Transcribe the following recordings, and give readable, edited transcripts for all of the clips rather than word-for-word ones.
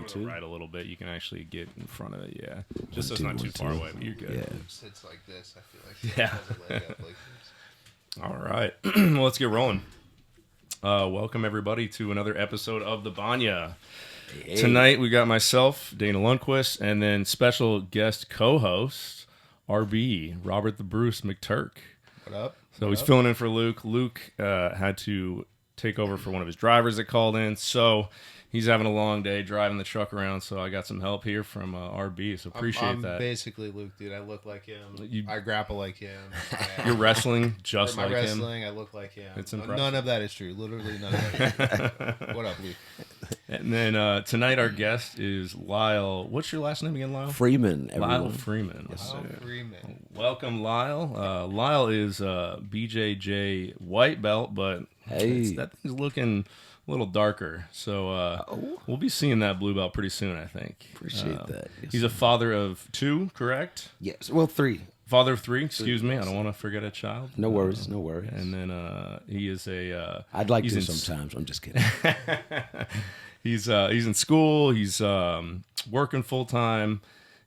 two. Right a little bit. You can actually get in front of it. Yeah, just so it's not too far away. But you're good. Yeah. Sits like this. I feel like Yeah. has a leg up like this. All right. Well, let's get rolling. Welcome everybody to another episode of the Banya. Hey. Tonight we got myself, Dana Lundquist, and then special guest co-host RB Robert the Bruce Macturk. What up? So he's filling in for Luke. Luke had to take over for one of his drivers that called in, so he's having a long day driving the truck around. So I got some help here from RB. So appreciate I'm that. Basically, Luke, dude. I look like him. You- I grapple like him. You're wrestling just my like wrestling, I look like him. It's impressive. None of that is true. Literally none of that is true. What up, Luke? him. And then tonight our guest is Lyle. What's your last name again, Lyle? Freeman, everyone. Lyle Freeman. Yes, Lyle sir. Freeman. Welcome, Lyle. Lyle is BJJ White belt, but Hey. that thing's looking a little darker. So we'll be seeing that blue belt pretty soon, I think. Appreciate that. Yes, He's a father of two, correct? Yes. Well, three. Father of three, excuse me. I don't want to forget a child. No worries. No worries. And then he is a... I'd like he's to in- sometimes. I'm just kidding. He's in school. He's working full time.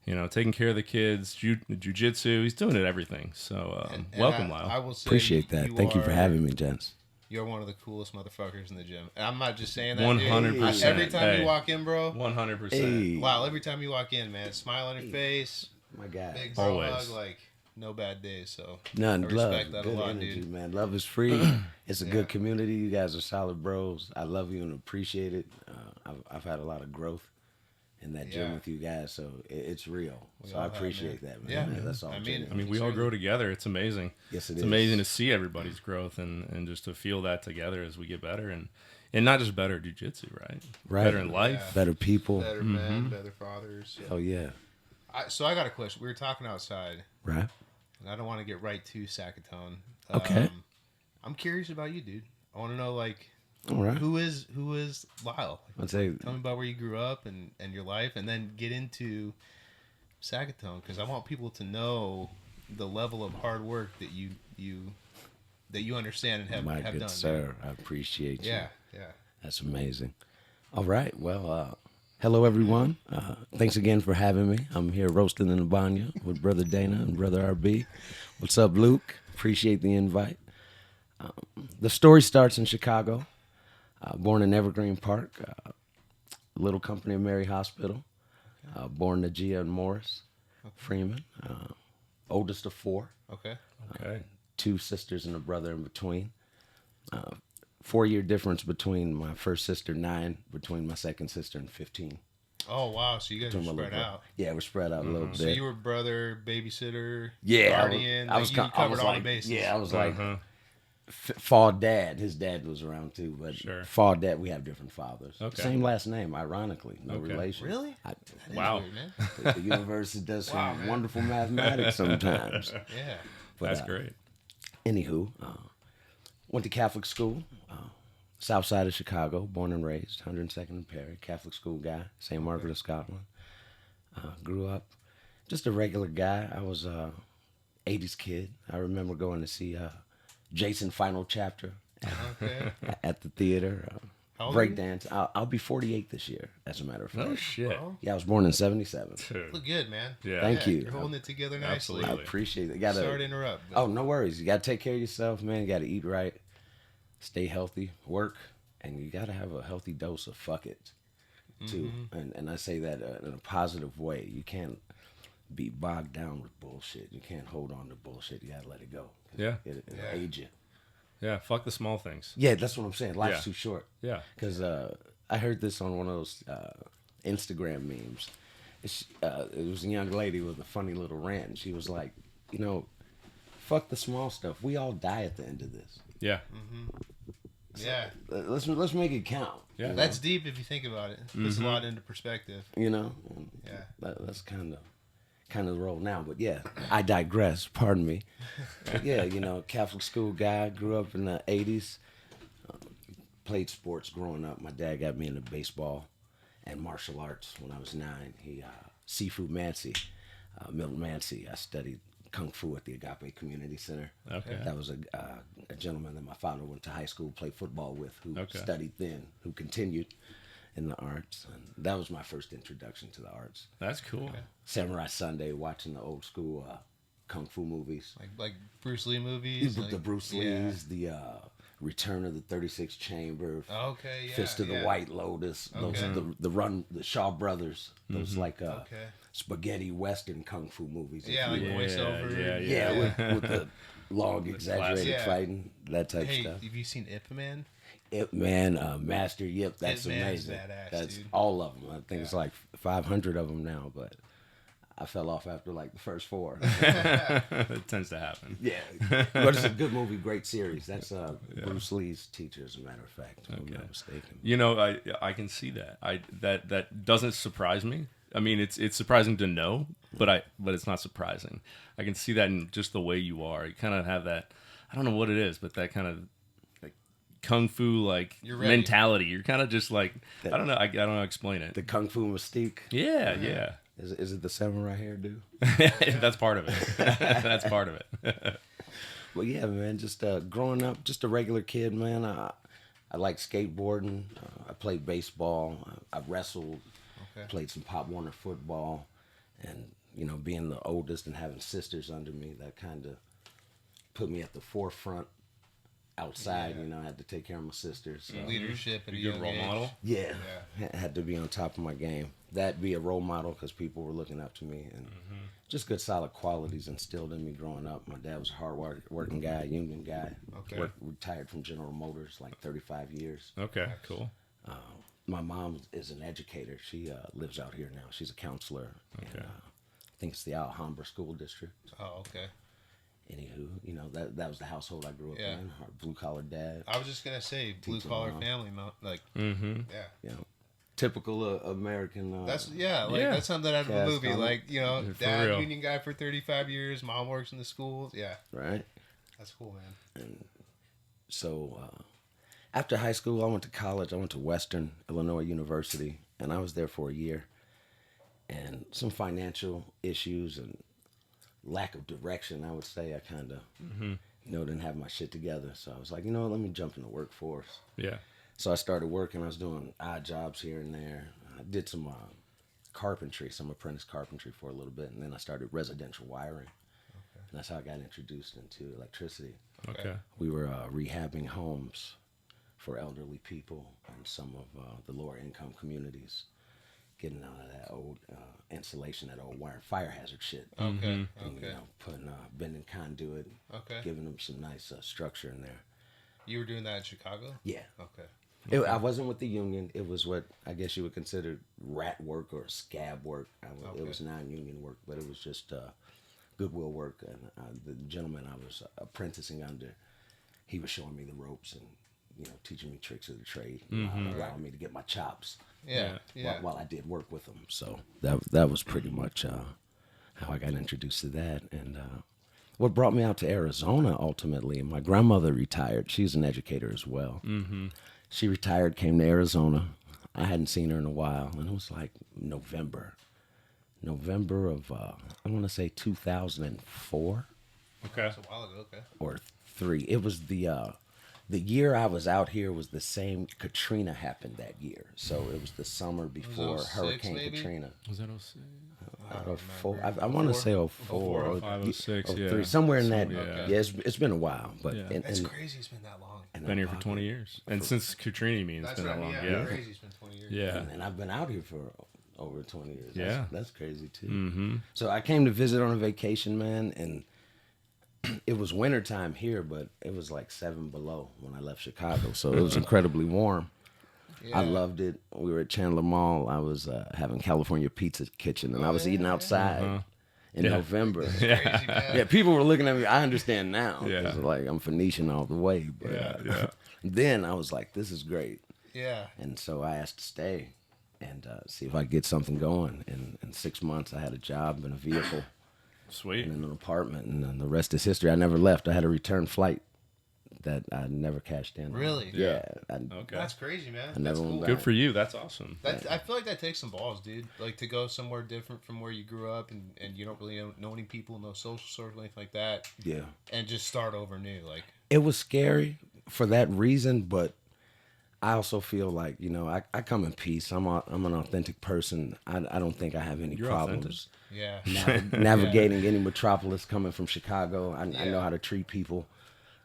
You know, taking care of the kids. Jiu-Jitsu. He's doing it everything. So And welcome, I Lyle. will say Appreciate that. Thank you for having me, gents. You're one of the coolest motherfuckers in the gym. And I'm not just saying that. 100%. Dude. Every time Hey. you walk in, bro. 100%. Hey. Wow, every time you walk in, man, smile on your face, My God. big Always. hug, like no bad days. So None. I Love. respect that Good a lot, energy, dude. man. Love is free. It's a Yeah. good community. You guys are solid bros. I love you and appreciate it. I've had a lot of growth in that gym Yeah. with you guys, so it's real. We So all I have, appreciate man. that, man. Yeah. Man, that's all. I mean, genuine. I mean, we all grow together. It's amazing. Yes, it It's is. amazing to see everybody's growth and just to feel that together as we get better and not just better at jiu-jitsu, right? Right. Better in life. Yeah. Better people. better men, better fathers. Yeah. Oh yeah. So I got a question. We were talking outside, Right. and I don't want to get right to Sackatone. Okay. I'm curious about you, dude. I want to know, like, All right. who is Lyle? I'll say. Tell me about where you grew up and your life, and then get into Sackatone, because I want people to know the level of hard work that you understand and My have good done. sir, I appreciate you. Yeah. That's amazing. All right. Well, hello, everyone. Thanks again for having me. I'm here roasting in the Banya with Brother Dana and Brother RB. What's up, Luke? Appreciate the invite. The story starts in Chicago. Born in Evergreen Park, Little Company of Mary Hospital. Born to Gia and Morris Freeman. Oldest of four. Okay. Okay. Two sisters and a brother in between. 4-year difference between my first sister, 9, between my second sister, and 15. Oh wow! So you guys Between were my spread little out. Yeah, we're spread out a little bit. So you were brother, babysitter, Yeah, guardian. I was you kind- I covered was all like, the bases. yeah, I was like Uh-huh. fall dad. His dad was around too, but Sure. fall dad. We have different fathers. Okay. Same last name, ironically, no Okay. relation. Really? I, That is Wow. weird, man. the universe does some Wow, man. wonderful mathematics sometimes. Yeah. But, That's great. Anywho, went to Catholic school, south side of Chicago, born and raised, 102nd and Perry, Catholic school guy, St. Margaret of Scotland. Grew up just a regular guy. I was a 80s kid. I remember going to see Jason Final Chapter Okay. at the theater. How old are you? Breakdance. I'll be 48 this year, as a matter of fact. Oh shit. Bro, Yeah, I was born in 77. Dude. look good, man. Yeah. Thank you. You're holding it together nicely. Absolutely. I appreciate it. Sorry to interrupt. but- Oh, no worries. You got to take care of yourself, man. You got to eat right, stay healthy, work, and you got to have a healthy dose of fuck it, too. And I say that in a positive way. You can't be bogged down with bullshit. You can't hold on to bullshit. You got to let it go. Yeah. It'll Yeah. age you. Yeah. Fuck the small things. Yeah, that's what I'm saying. Life's Yeah. too short. Yeah. Because I heard this on one of those Instagram memes. It was a young lady with a funny little rant. And she was like, fuck the small stuff. We all die at the end of this. Yeah. Yeah. Let's make it count. Yeah. That's deep if you think about it. Puts a lot into perspective. And Yeah. that's kind of the role now. But yeah, I digress. Pardon me. But yeah, Catholic school guy. Grew up in the '80s. Played sports growing up. My dad got me into baseball and martial arts when I was 9. He Seafood Mancy, Milton Mancy. I studied Kung Fu at the Agape Community Center. Okay. That was a gentleman that my father went to high school, played football with, who Okay. studied then, who continued. in the arts. And that was my first introduction to the arts. That's cool. Samurai Sunday, watching the old school kung fu movies. Like Bruce Lee movies? The Bruce Lees, the Return of the 36th Chamber, Okay, yeah. Fist of the White Lotus, those the Shaw Brothers, those like spaghetti western kung fu movies. Yeah, like voiceover. Yeah. With the long exaggerated fighting, that type of stuff. Have you seen Ip Man? Ip Man, Master Yip, that's Ip Man's amazing. badass, That's dude. all of them. I think it's like 500 of them now, but I fell off after like the first 4. It tends to happen. Yeah, but it's a good movie, great series. That's Bruce Lee's teacher, as a matter of fact, if I'm not mistaken. You know, I can see that. That doesn't surprise me. I mean, it's surprising to know, but it's not surprising. I can see that in just the way you are. You kind of have that. I don't know what it is, but that kind of like kung fu like mentality. You're kind of just like I don't know. I don't know how to explain it. The kung fu mystique. Yeah. Is it the samurai hairdo? That's part of it. That's part of it. Well, yeah, man. Just growing up, just a regular kid, man. I liked skateboarding. I played baseball. I wrestled. Played some Pop Warner football, and being the oldest and having sisters under me, that kind of put me at the forefront. Outside, I had to take care of my sisters. So. Leadership and a good role model. Yeah, had to be on top of my game. That be a role model because people were looking up to me, and just good solid qualities instilled in me growing up. My dad was a hard working guy, union guy. Retired from General Motors like 35 years. Okay, cool. My mom is an educator. She lives out here now. She's a counselor. Okay. And, I think it's the Alhambra School District. Oh, okay. Anywho, that was the household I grew up in. Our blue collar dad. I was just gonna say blue collar family, like Typical American. That's that's something out of a movie. Comic. Like dad union guy for 35 years, mom works in the schools. Yeah, right. That's cool, man. And so after high school, I went to college. I went to Western Illinois University, and I was there for a year. And some financial issues and lack of direction, I would say. I kind of, didn't have my shit together. So I was like, let me jump in the workforce. Yeah. So I started working. I was doing odd jobs here and there. I did some carpentry, some apprentice carpentry for a little bit, and then I started residential wiring. Okay. And that's how I got introduced into electricity. Okay. We were rehabbing homes for elderly people in some of the lower income communities, getting out of that old insulation, that old wire, fire hazard shit. Okay. And, putting bending conduit, giving them some nice structure in there. You were doing that in Chicago? Yeah. Okay. I wasn't with the union. It was what I guess you would consider rat work or scab work. It was non-union work, but it was just goodwill work. And the gentleman I was apprenticing under, he was showing me the ropes and teaching me tricks of the trade, allowing me to get my chops. While I did work with him. So that was pretty much how I got introduced to that. And what brought me out to Arizona ultimately, my grandmother retired. She's an educator as well. She retired, came to Arizona. I hadn't seen her in a while, and it was like November of I want to say 2004. Okay, that's a while ago. Okay, or 3. It was the year I was out here was the same. Katrina happened that year, so it was the summer before Hurricane Katrina. Was that 06? I want to say 04, 05, 06, 03, somewhere in that. Okay. Yeah, it's been a while, but that's crazy. It's been that long. Been here for 20 years, and since Katrina, you mean it's been that long? Yeah, crazy. It's been 20 years. Yeah, and I've been out here for over 20 years. Yeah, that's crazy too. So I came to visit on a vacation, man, and it was wintertime here, but it was like 7 below when I left Chicago, so it was incredibly warm. Yeah. I loved it. We were at Chandler Mall. I was having California Pizza Kitchen, and I was eating outside in November. Crazy, man. People were looking at me. I understand now. Yeah. It's like I'm Phoenician all the way. But then I was like, this is great. Yeah. And so I asked to stay and see if I could get something going. And in 6 months, I had a job and a vehicle. Sweet. And an apartment, and then the rest is history. I never left. I had a return flight that I never cashed in. Really? Yeah. Okay. That's crazy, man. I never went cool. back. Good for you. That's awesome. I feel like that takes some balls, dude. Like to go somewhere different from where you grew up, and you don't really know any people, no social circle, anything like that. Yeah. And just start over new. Like it was scary for that reason, but I also feel like, I come in peace. I'm an authentic person. I don't think I have any You're problems Yeah. navigating any metropolis coming from Chicago. I know Yeah. how to treat people.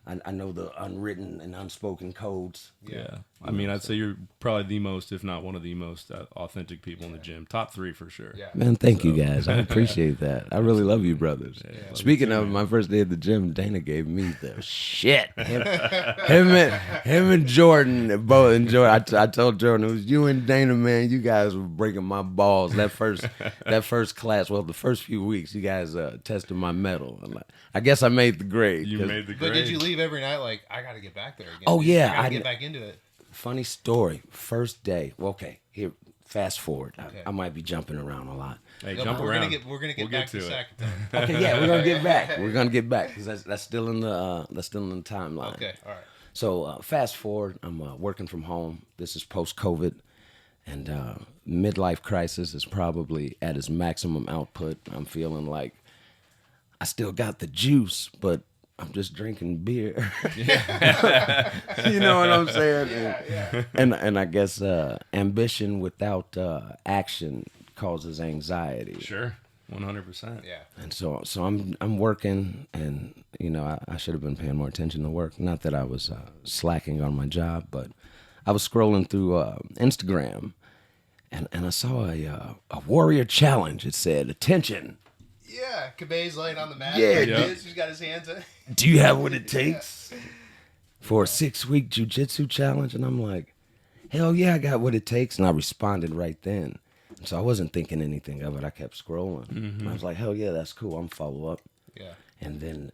I know the unwritten and unspoken codes. Yeah. I mean, I'd say you're probably the most, if not one of the most authentic people in the gym. Top 3 for sure. Yeah. Man, thank you guys. I appreciate that. I really love you, brothers. Speaking of my first day at the gym, Dana gave me the shit. Him and Jordan both enjoyed. I told Jordan, it was you and Dana, man. You guys were breaking my balls. That first class. Well, the first few weeks, you guys tested my mettle. I guess I made the grade. You made the grade. But did you leave every night like, I got to get back there again? Oh, yeah. I got to get back into it. Funny story. First day. Well, okay, here. Fast forward. Okay. I might be jumping around a lot. Hey, No, jump but around. We're gonna get We'll back to it. Sackatown. Okay, yeah, we're gonna get back. We're gonna get back because that's still in the timeline. Okay, all right. So fast forward. I'm working from home. This is post COVID, and midlife crisis is probably at its maximum output. I'm feeling like I still got the juice, but I'm just drinking beer. You know what I'm saying? Yeah. And I guess ambition without action causes anxiety. Sure. 100%. Yeah. And so I'm working, and I should have been paying more attention to work. Not that I was slacking on my job, but I was scrolling through Instagram, and I saw a warrior challenge. It said, "Attention, Yeah, Kabe's laying on the mat. Yeah, like yeah. this. He's got his hands up. do you have what it takes for a 6-week jiu-jitsu challenge?" And I'm like, hell yeah, I got what it takes. And I responded right then. So I wasn't thinking anything of it. I kept scrolling. And I was like, hell yeah, that's cool. I'm follow up. Yeah. And then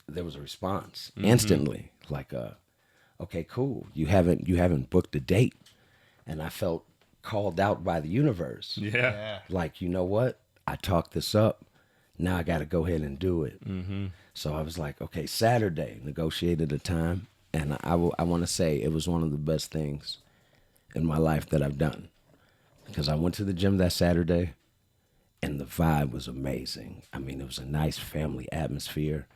there was a response instantly, like, okay, cool. You haven't booked a date. And I felt called out by the universe. Yeah. Yeah. Like, you know what? I talked this up. Now I got to go ahead and do it. So I was like, okay, Saturday, negotiated a time. And I want to say it was one of the best things in my life that I've done. Because I went to the gym that Saturday, and the vibe was amazing. I mean, it was a nice family atmosphere.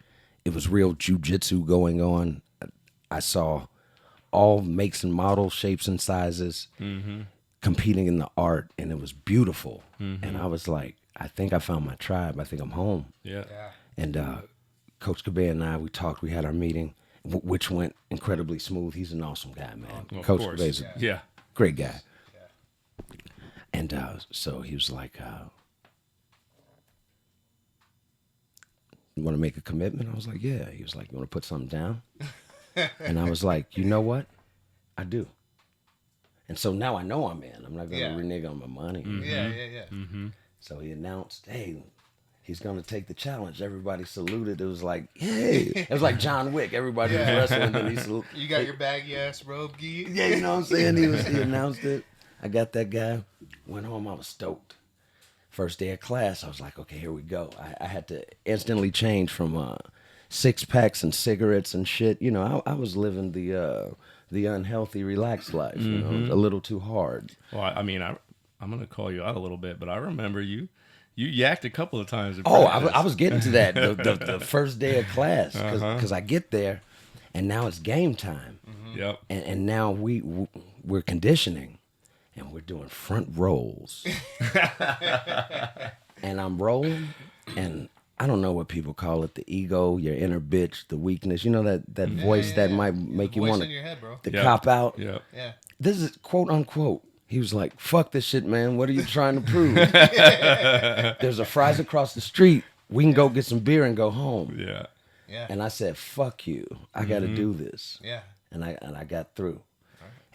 It was real jiu-jitsu going on. I saw all makes and models, shapes and sizes competing in the art, and it was beautiful. And I was like, I think I found my tribe. I think I'm home. Yeah. Yeah. And Coach Cabe and I, we talked. We had our meeting, which went incredibly smooth. He's an awesome guy, man. Well, of Coach course. Cabe's a Yeah. great guy. And so he was like, you want to make a commitment? I was like, yeah. He was like, you want to put something down? And I was like, you know what? I do. And so now I know I'm in. I'm not going to Yeah. renege on my money. Yeah. So he announced, hey, he's going to take the challenge. Everybody saluted. It was like, hey. It was like John Wick. Everybody was wrestling. And he saluted. You got your baggy ass robe, Gee. Yeah, you know what I'm saying? He announced it. I got that guy. Went home. I was stoked. First day of class, I was like, okay, here we go. I had to instantly change from 6-packs and cigarettes and shit. You know, I was living the unhealthy, relaxed life. You know, a little too hard. Well, I mean, I'm going to call you out a little bit, but I remember you yacked a couple of times. Oh, I was getting to that the first day of class because I get there, and now it's game time. Yep. And now we're conditioning. And we're doing front rolls. And I'm rolling, and I don't know what people call it, the ego, your inner bitch, the weakness. You know that voice that might make you Voice want in your head, bro. to cop out? Yep. Yeah. This is quote unquote. He was like, fuck this shit, man. What are you trying to prove? There's a Fry's across the street. We can go get some beer and go home. Yeah. Yeah. And I said, fuck you. I got to do this. Yeah. And I got through.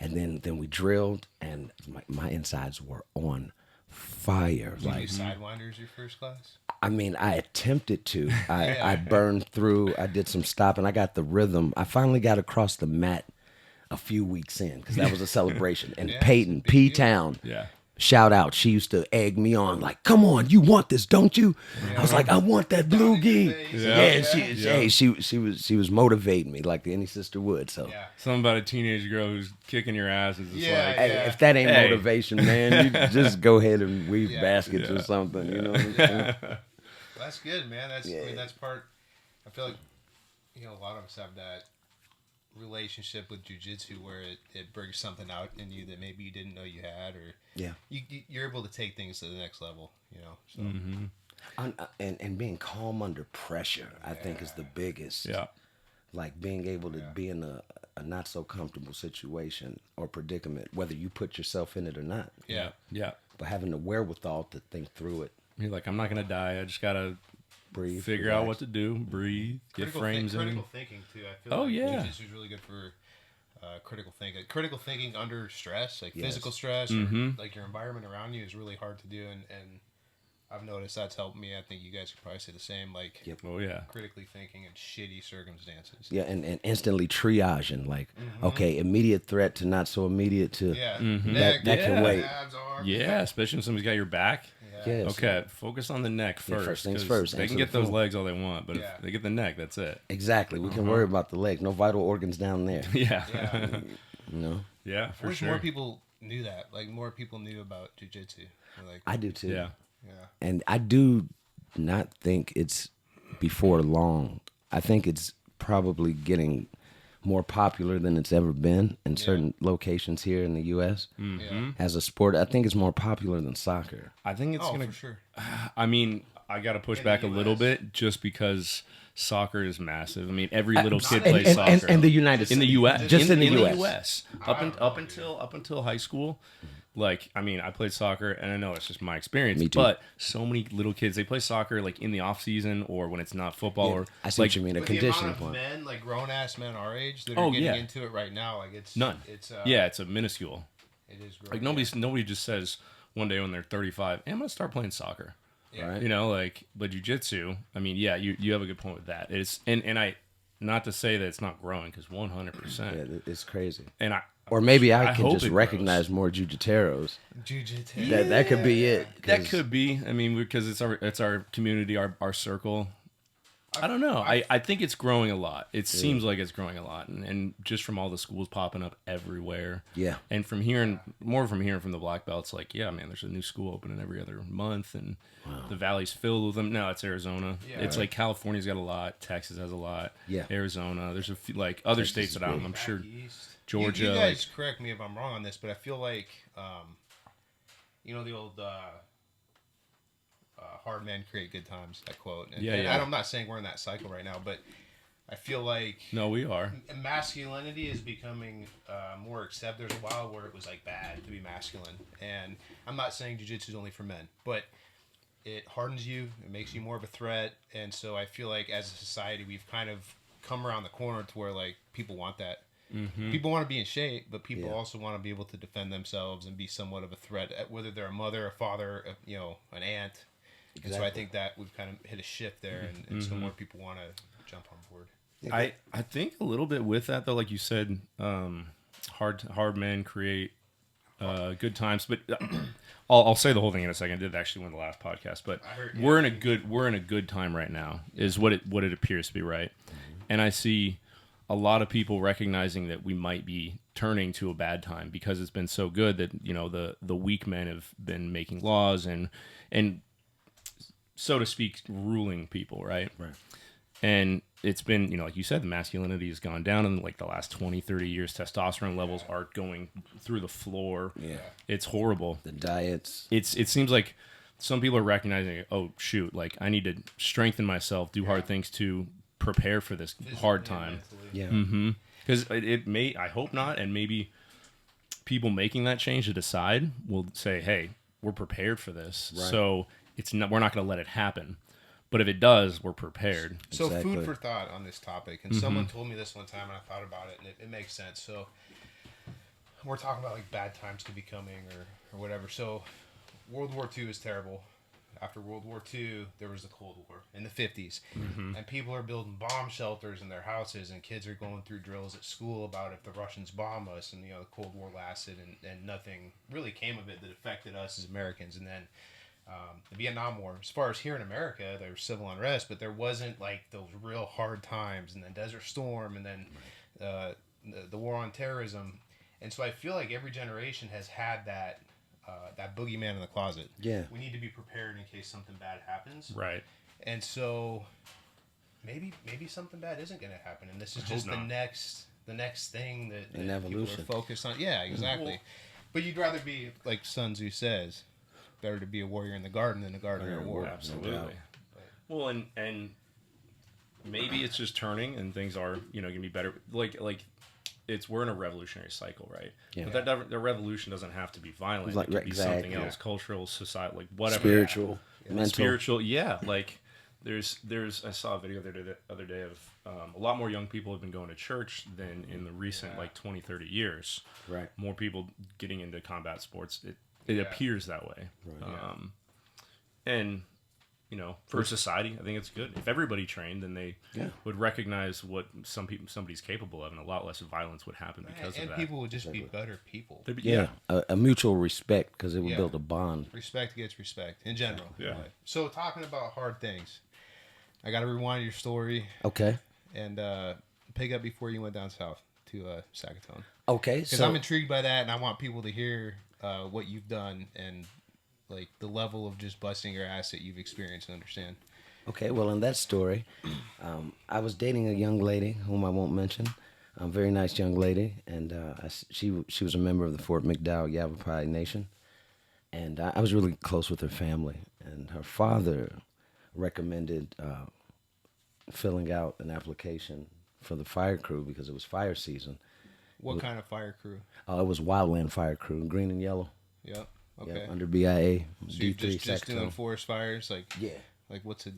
And then we drilled, and my insides were on fire. Did you do sidewinders your first class? I mean, I attempted to. I burned through. I did some stopping. I got the rhythm. I finally got across the mat a few weeks in because that was a celebration. And Yeah, Peyton, it's a big P-Town, Yeah. shout out. She used to egg me on like, come on, you want this, don't you? I was like, I want that blue gi. Yeah. And she was motivating me like any sister would. So Yeah. Something about a teenage girl who's kicking your ass is just Yeah, like, hey, yeah. if that ain't Hey. motivation, man, you just go ahead and weave Yeah. baskets or something. You know what I'm saying? That's good, man. I Yeah. mean, that's part. I feel like, a lot of us have that relationship with jiu-jitsu where it brings something out in you that maybe you didn't know you had, or you're able to take things to the next level, so And being calm under pressure, I think, is the biggest. Yeah. Like being able to be in a not so comfortable situation or predicament, whether you put yourself in it or not. Yeah. But having the wherewithal to think through it, You're like, I'm not gonna die. I just gotta breathe, figure out what to do, breathe, get frames in. critical thinking too. I feel like yeah. jiu-jitsu is really good for critical thinking. Critical thinking under stress, like Yes. physical stress, or like your environment around you, is really hard to do, and I've noticed that's helped me. I think you guys could probably say the same. Like, Oh yeah. critically thinking in shitty circumstances. Yeah, and instantly triaging, like, okay, immediate threat to not so immediate to Neck, that can wait. abs, arm. Yeah, especially when somebody's got your back. Yes. Okay, focus on the neck first. first things 'cause first, They answer can the get those phone. legs all they want, but Yeah. if they get the neck, that's it. Exactly. We can worry about the leg. No vital organs down there. Yeah. Yeah. You know, Yeah, I for wish sure. more people knew that. Like, more people knew about jiu-jitsu. Like, I do too. Yeah. yeah. And I do not think it's before long. I think it's probably getting more popular than it's ever been in certain locations here in the U.S. Yeah. As a sport. I think it's more popular than soccer. I think it's Oh, gonna. for sure. I mean, I got to push In back the a little US. bit just because soccer is massive. I mean, every little kid And, plays and, soccer. and the United States. in the U.S. Just in the U.S. US. Up until high school, like, I mean, I played soccer, and I know it's just my experience. Me too. But so many little kids, they play soccer like in the off season or when it's not football or I see like what you mean. A But the conditioning amount of point. men, like grown-ass men our age, that Oh, are getting yeah. into it right now, like, it's none. It's yeah, it's a minuscule. it is growing. Like nobody just says one day when they're 35, hey, I'm gonna start playing soccer. Yeah. Right. You know, like, but jiu-jitsu, I mean, yeah, you have a good point with that. It's and I, not to say that it's not growing, because 100%. Yeah, it's crazy. And Or maybe I can hope just it recognize grows. more jiu-jiteros. Jiu-jitsu. That could be it. That 'cause- could be. I mean, because it's our community, our circle. I don't know. I think it's growing a lot. It seems like it's growing a lot, and just from all the schools popping up everywhere. Yeah. And from hearing from the black belts, like, yeah, man, there's a new school opening every other month, and the valley's filled with them. No, it's Arizona. Yeah. It's like California's got a lot. Texas has a lot. Yeah. Arizona. There's a few, like, other Texas states is that I'm big. sure. Back east. Georgia, You guys like- correct me if I'm wrong on this, but I feel like, the old hard men create good times, that quote. And, Yeah, and yeah. I'm not saying we're in that cycle right now, but I feel like No, we are. masculinity is becoming more accepted. There's a while where it was like bad to be masculine, and I'm not saying jiu-jitsu is only for men, but it hardens you, it makes you more of a threat, and so I feel like as a society we've kind of come around the corner to where like people want that. People want to be in shape, but people also want to be able to defend themselves and be somewhat of a threat, whether they're a mother, a father, an aunt. And so I think that we've kind of hit a shift there, and so more people want to jump on board. I think a little bit with that though, like you said, hard men create good times. But I'll say the whole thing in a second. I did actually win the last podcast, but we're in a good time right now. Is what it appears to be, right? And I see a lot of people recognizing that we might be turning to a bad time because it's been so good that the weak men have been making laws and so to speak ruling people, right? Right. And it's been, like you said, the masculinity has gone down in like the last 20, 30 years. Testosterone levels are going through the floor. Yeah. It's horrible. The diets. It seems like some people are recognizing, oh, shoot, like I need to strengthen myself, do hard things to prepare for this hard time. Yeah. Because it may, I hope not, and maybe people making that change to decide will say, hey, we're prepared for this. Right. So we're not going to let it happen. But if it does, we're prepared. So Exactly. food for thought on this topic, and someone told me this one time, and I thought about it, and it makes sense. So we're talking about like bad times to be coming or whatever. So World War II is terrible. After World War II, there was the Cold War in the 50s, and people are building bomb shelters in their houses, and kids are going through drills at school about if the Russians bomb us, and the Cold War lasted, and nothing really came of it that affected us as Americans. And then the Vietnam War, as far as here in America, there was civil unrest, but there wasn't like those real hard times, and then Desert Storm, and then the war on terrorism. And so I feel like every generation has had that boogeyman in the closet. Yeah. We need to be prepared in case something bad happens. Right. And so maybe something bad isn't going to happen, and this is hope just the not. next the next thing that An people evolution. are focused on. Yeah, exactly. But you'd rather be, like Sun Tzu says, better to be a warrior in the garden than a gardener at war. Absolutely. Well, and maybe it's just turning and things are, going to be better. Like we're in a revolutionary cycle, right? Yeah. But the revolution doesn't have to be violent. Like, it could be something exactly. else, cultural, society, like whatever. Spiritual, mental. Spiritual, yeah. Like there's I saw a video the other day of a lot more young people have been going to church than in the recent 20, 30 years. Right. More people getting into combat sports. It appears that way. Right. And for society, I think it's good. If everybody trained, then they would recognize what somebody's capable of, and a lot less violence would happen because of and that. people would just be better people. A mutual respect, because it would build a bond. Respect gets respect in general. Yeah. So talking about hard things, I got to rewind your story. Okay. And pick up before you went down south to Sackatoon. Okay. Because I'm intrigued by that, and I want people to hear what you've done and like the level of just busting your ass that you've experienced and understand. Okay, well, in that story, I was dating a young lady whom I won't mention, a very nice young lady, and she was a member of the Fort McDowell Yavapai Nation, and I was really close with her family, and her father recommended filling out an application for the fire crew because it was fire season. What kind of fire crew? It was Wildland Fire Crew, green and yellow. Yep. Okay. Yeah, under BIA, So D3 you're just doing Saxon. forest fires, like Yeah. Like what's a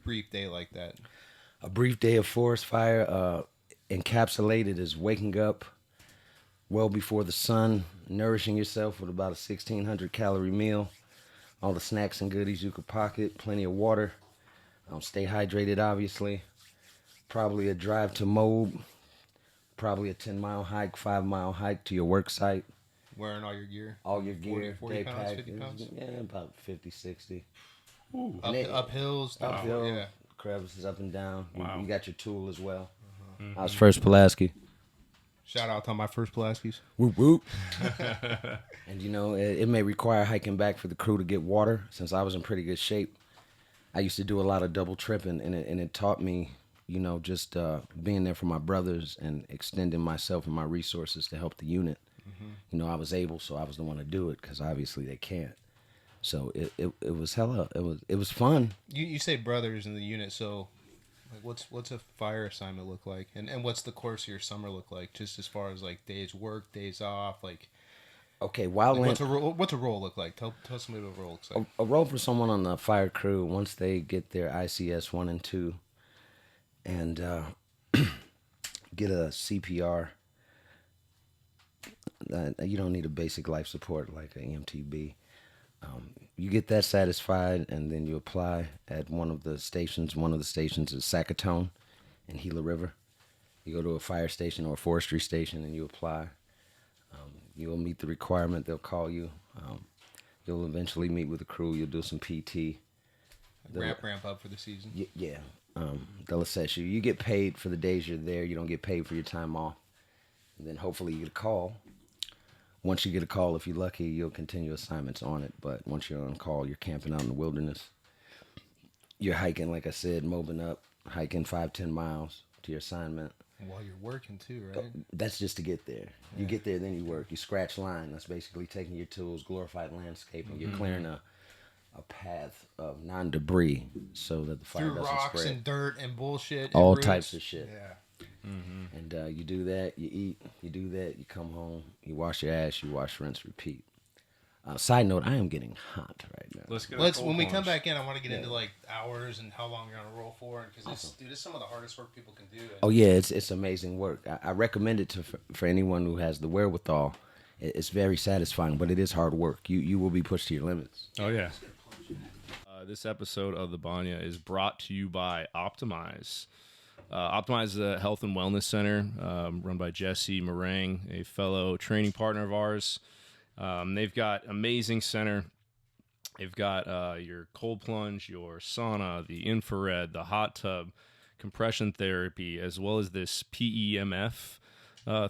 brief day like that? A brief day of forest fire, encapsulated as waking up well before the sun, nourishing yourself with about a 1,600 calorie meal, all the snacks and goodies you could pocket, plenty of water, stay hydrated obviously, probably a drive to Moab, probably a 10-mile hike, 5-mile hike to your work site. Wearing all your gear? All your gear, 40 day pounds, pack, 50 pounds? Yeah, about 50, 60. Up hills? Uphill, Yeah. crevices up and down. Wow. You got your tool as well. I was first Pulaski. Shout out to my first Pulaskis. Whoop whoop. And it may require hiking back for the crew to get water. Since I was in pretty good shape, I used to do a lot of double tripping, and it taught me, just being there for my brothers and extending myself and my resources to help the unit. I was able, so I was the one to do it because obviously they can't. So it was hella. It was fun. You say brothers in the unit, so like what's a fire assignment look like, and what's the course of your summer look like, just as far as like days work, days off, like. Okay, Wildland. Like what's a role look like? Tell somebody what a role looks like. A role for someone on the fire crew once they get their ICS 1 and 2, and get a CPR. You don't need a basic life support like an EMTB. You get that satisfied, and then you apply at one of the stations. One of the stations is Sackatoon in Gila River. You go to a fire station or a forestry station, and you apply. You'll meet the requirement. They'll call you. You'll eventually meet with the crew. You'll do some PT. Ramp up for the season. Yeah. They'll assess you. You get paid for the days you're there. You don't get paid for your time off. And then hopefully you get a call. Once you get a call, if you're lucky, you'll continue assignments on it. But once you're on call, you're camping out in the wilderness. You're hiking, like I said, mobbing up, hiking 5-10 miles to your assignment. While you're working too, right? That's just to get there. You get there, then you work. You scratch line. That's basically taking your tools, glorified landscaping. You're clearing a path of non-debris so that the fire Through doesn't rocks spread. and dirt and bullshit. All and roots. types of shit. Yeah. And you do that, you eat, you do that, you come home, you wash your ass, you wash, rinse, repeat. Side note, I am getting hot right now. Let's when we come back in, I want to get into like hours and how long you're on a roll for, because this is some of the hardest work people can do. Oh yeah, it's amazing work. I recommend it for anyone who has the wherewithal. It's very satisfying, but it is hard work. You will be pushed to your limits. Oh yeah. This episode of the Banya is brought to you by Optimize. Optimize is a health and wellness center run by Jesse Meringue, a fellow training partner of ours. They've got amazing center. They've got your cold plunge, your sauna, the infrared, the hot tub, compression therapy, as well as this PEMF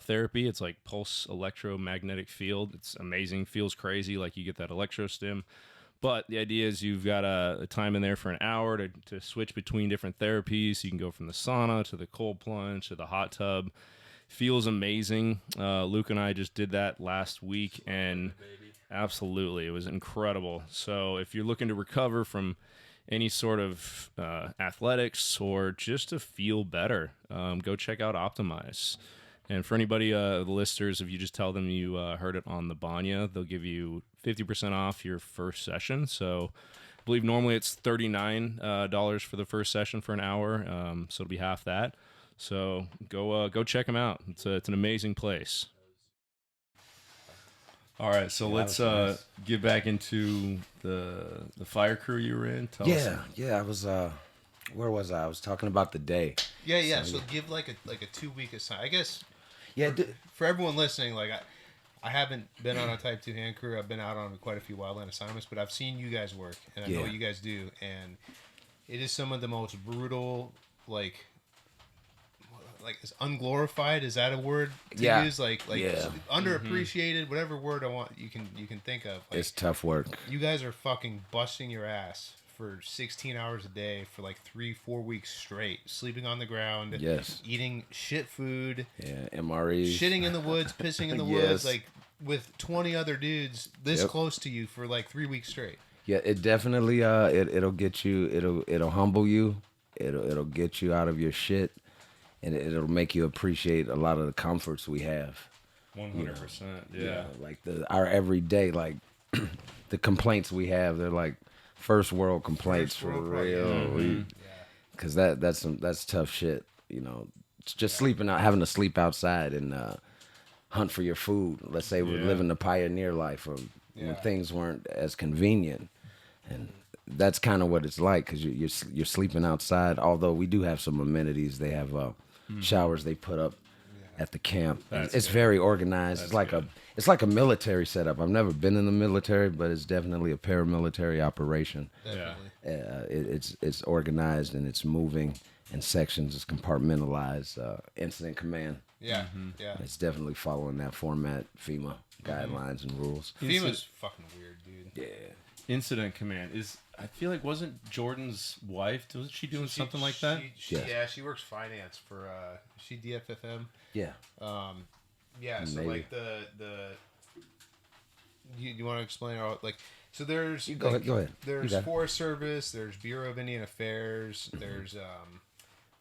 therapy. It's like pulse electromagnetic field. It's amazing. Feels crazy, like you get that electro stim. But the idea is you've got a time in there for an hour to switch between different therapies. You can go from the sauna to the cold plunge to the hot tub. feels amazing. Luke and I just did that last week, and absolutely, it was incredible. So if you're looking to recover from any sort of athletics or just to feel better, go check out Optimize. And for anybody, the listeners, if you just tell them you heard it on the Banya, they'll give you 50% off your first session. So I believe normally it's $39 for the first session for an hour, so it'll be half that. So go check them out. It's an amazing place. All right, so let's get back into the fire crew you were in. Tell us. I was. Where was I? I was talking about the day. Yeah. So give like a 2 week assignment. I guess. Yeah. For everyone listening, like I haven't been on a Type 2 hand crew. I've been out on quite a few wildland assignments, but I've seen you guys work, and I know what you guys do, and it is some of the most brutal, like it's unglorified. Is that a word to use? Like underappreciated, whatever word I want you can think of. Like, it's tough work. You guys are fucking busting your ass for 16 hours a day for like 3-4 weeks straight, sleeping on the ground, eating shit food, MRE, shitting in the woods, pissing in the woods, like with 20 other dudes this close to you for like 3 weeks straight. Yeah, it definitely it'll get you, it'll humble you, it'll get you out of your shit, and it'll make you appreciate a lot of the comforts we have. 100%. Yeah. Like our everyday, like the complaints we have, they're like first world complaints for real. Because that's tough shit. You know, it's just sleeping out, having to sleep outside and hunt for your food. Let's say we're living the pioneer life, or when things weren't as convenient, and that's kind of what it's like, because you're sleeping outside. Although we do have some amenities, they have showers they put up at the camp. It's very organized. It's like a military setup. I've never been in the military, but it's definitely a paramilitary operation. It's organized and it's moving in sections. It's compartmentalized. Incident command. It's definitely following that format, FEMA guidelines and rules. FEMA's fucking weird, dude. Yeah. Incident command is. I feel like wasn't Jordan's wife? Wasn't she doing something like that? She works finance for. She DFFM. Yeah. So Maybe. Like you want to explain like, so there's go ahead. There's Forest Service, there's Bureau of Indian Affairs, there's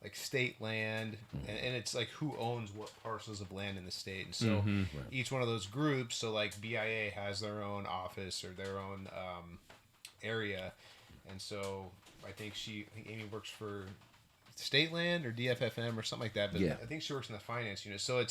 like state land, and it's like who owns what parcels of land in the state, and so each one of those groups, so like BIA has their own office or their own area, and so I think Amy works for state land or DFFM or something like that, but I think she works in the finance unit. So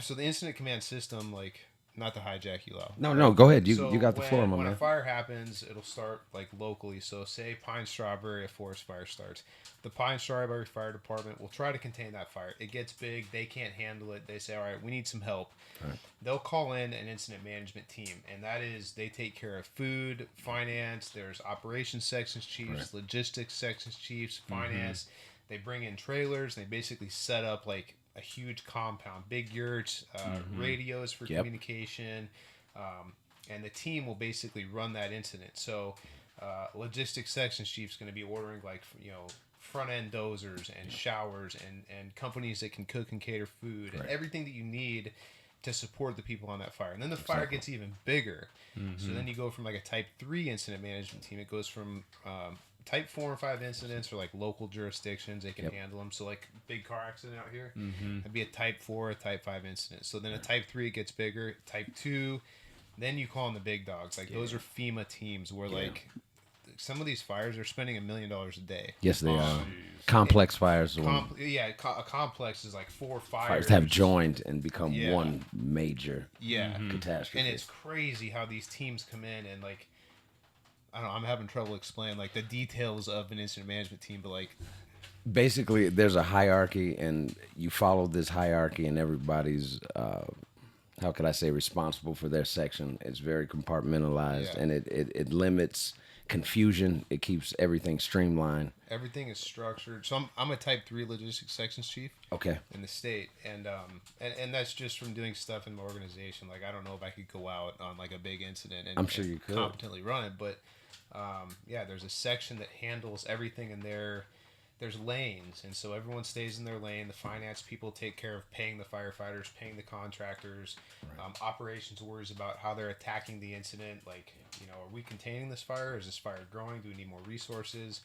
so the incident command system, like, not to hijack you, Lyle. No, go ahead. You got the floor, my man. When a fire happens, it'll start like locally. So say Pine Strawberry, a forest fire starts. The Pine Strawberry Fire Department will try to contain that fire. It gets big. They can't handle it. They say, all right, we need some help. Right. They'll call in an incident management team. And that is, they take care of food, finance. There's operations sections chiefs, logistics sections chiefs, finance. They bring in trailers. They basically set up like a huge compound, big yurts, radios for communication. And the team will basically run that incident. So logistics sections chief's going to be ordering like, front end dozers and showers and companies that can cook and cater food and everything that you need to support the people on that fire. And then the fire gets even bigger. So then you go from like a type 3 incident management team. It goes from type 4 and 5 incidents are like local jurisdictions. They can handle them. So like big car accident out here, that'd be a type 4, a type 5 incident. So then a type 3, it gets bigger. Type 2, then you call in the big dogs. Like those are FEMA teams where like some of these fires are spending $1 million a day. Yes, they are. Complex fires. A complex is like 4 fires have joined and become one major catastrophe. And it's crazy how these teams come in and like, I don't know, I'm having trouble explaining like the details of an incident management team, but like basically there's a hierarchy and you follow this hierarchy and everybody's how could I say responsible for their section. It's very compartmentalized and it limits confusion. It keeps everything streamlined. Everything is structured. So I'm a type 3 logistics sections chief. Okay. In the state, and that's just from doing stuff in my organization. Like I don't know if I could go out on like a big incident and I'm sure you could competently run it, but there's a section that handles everything in their there's lanes, and so everyone stays in their lane. The finance people take care of paying the firefighters, paying the contractors. Right. Operations worries about how they're attacking the incident. Like, are we containing this fire? Is this fire growing? Do we need more resources?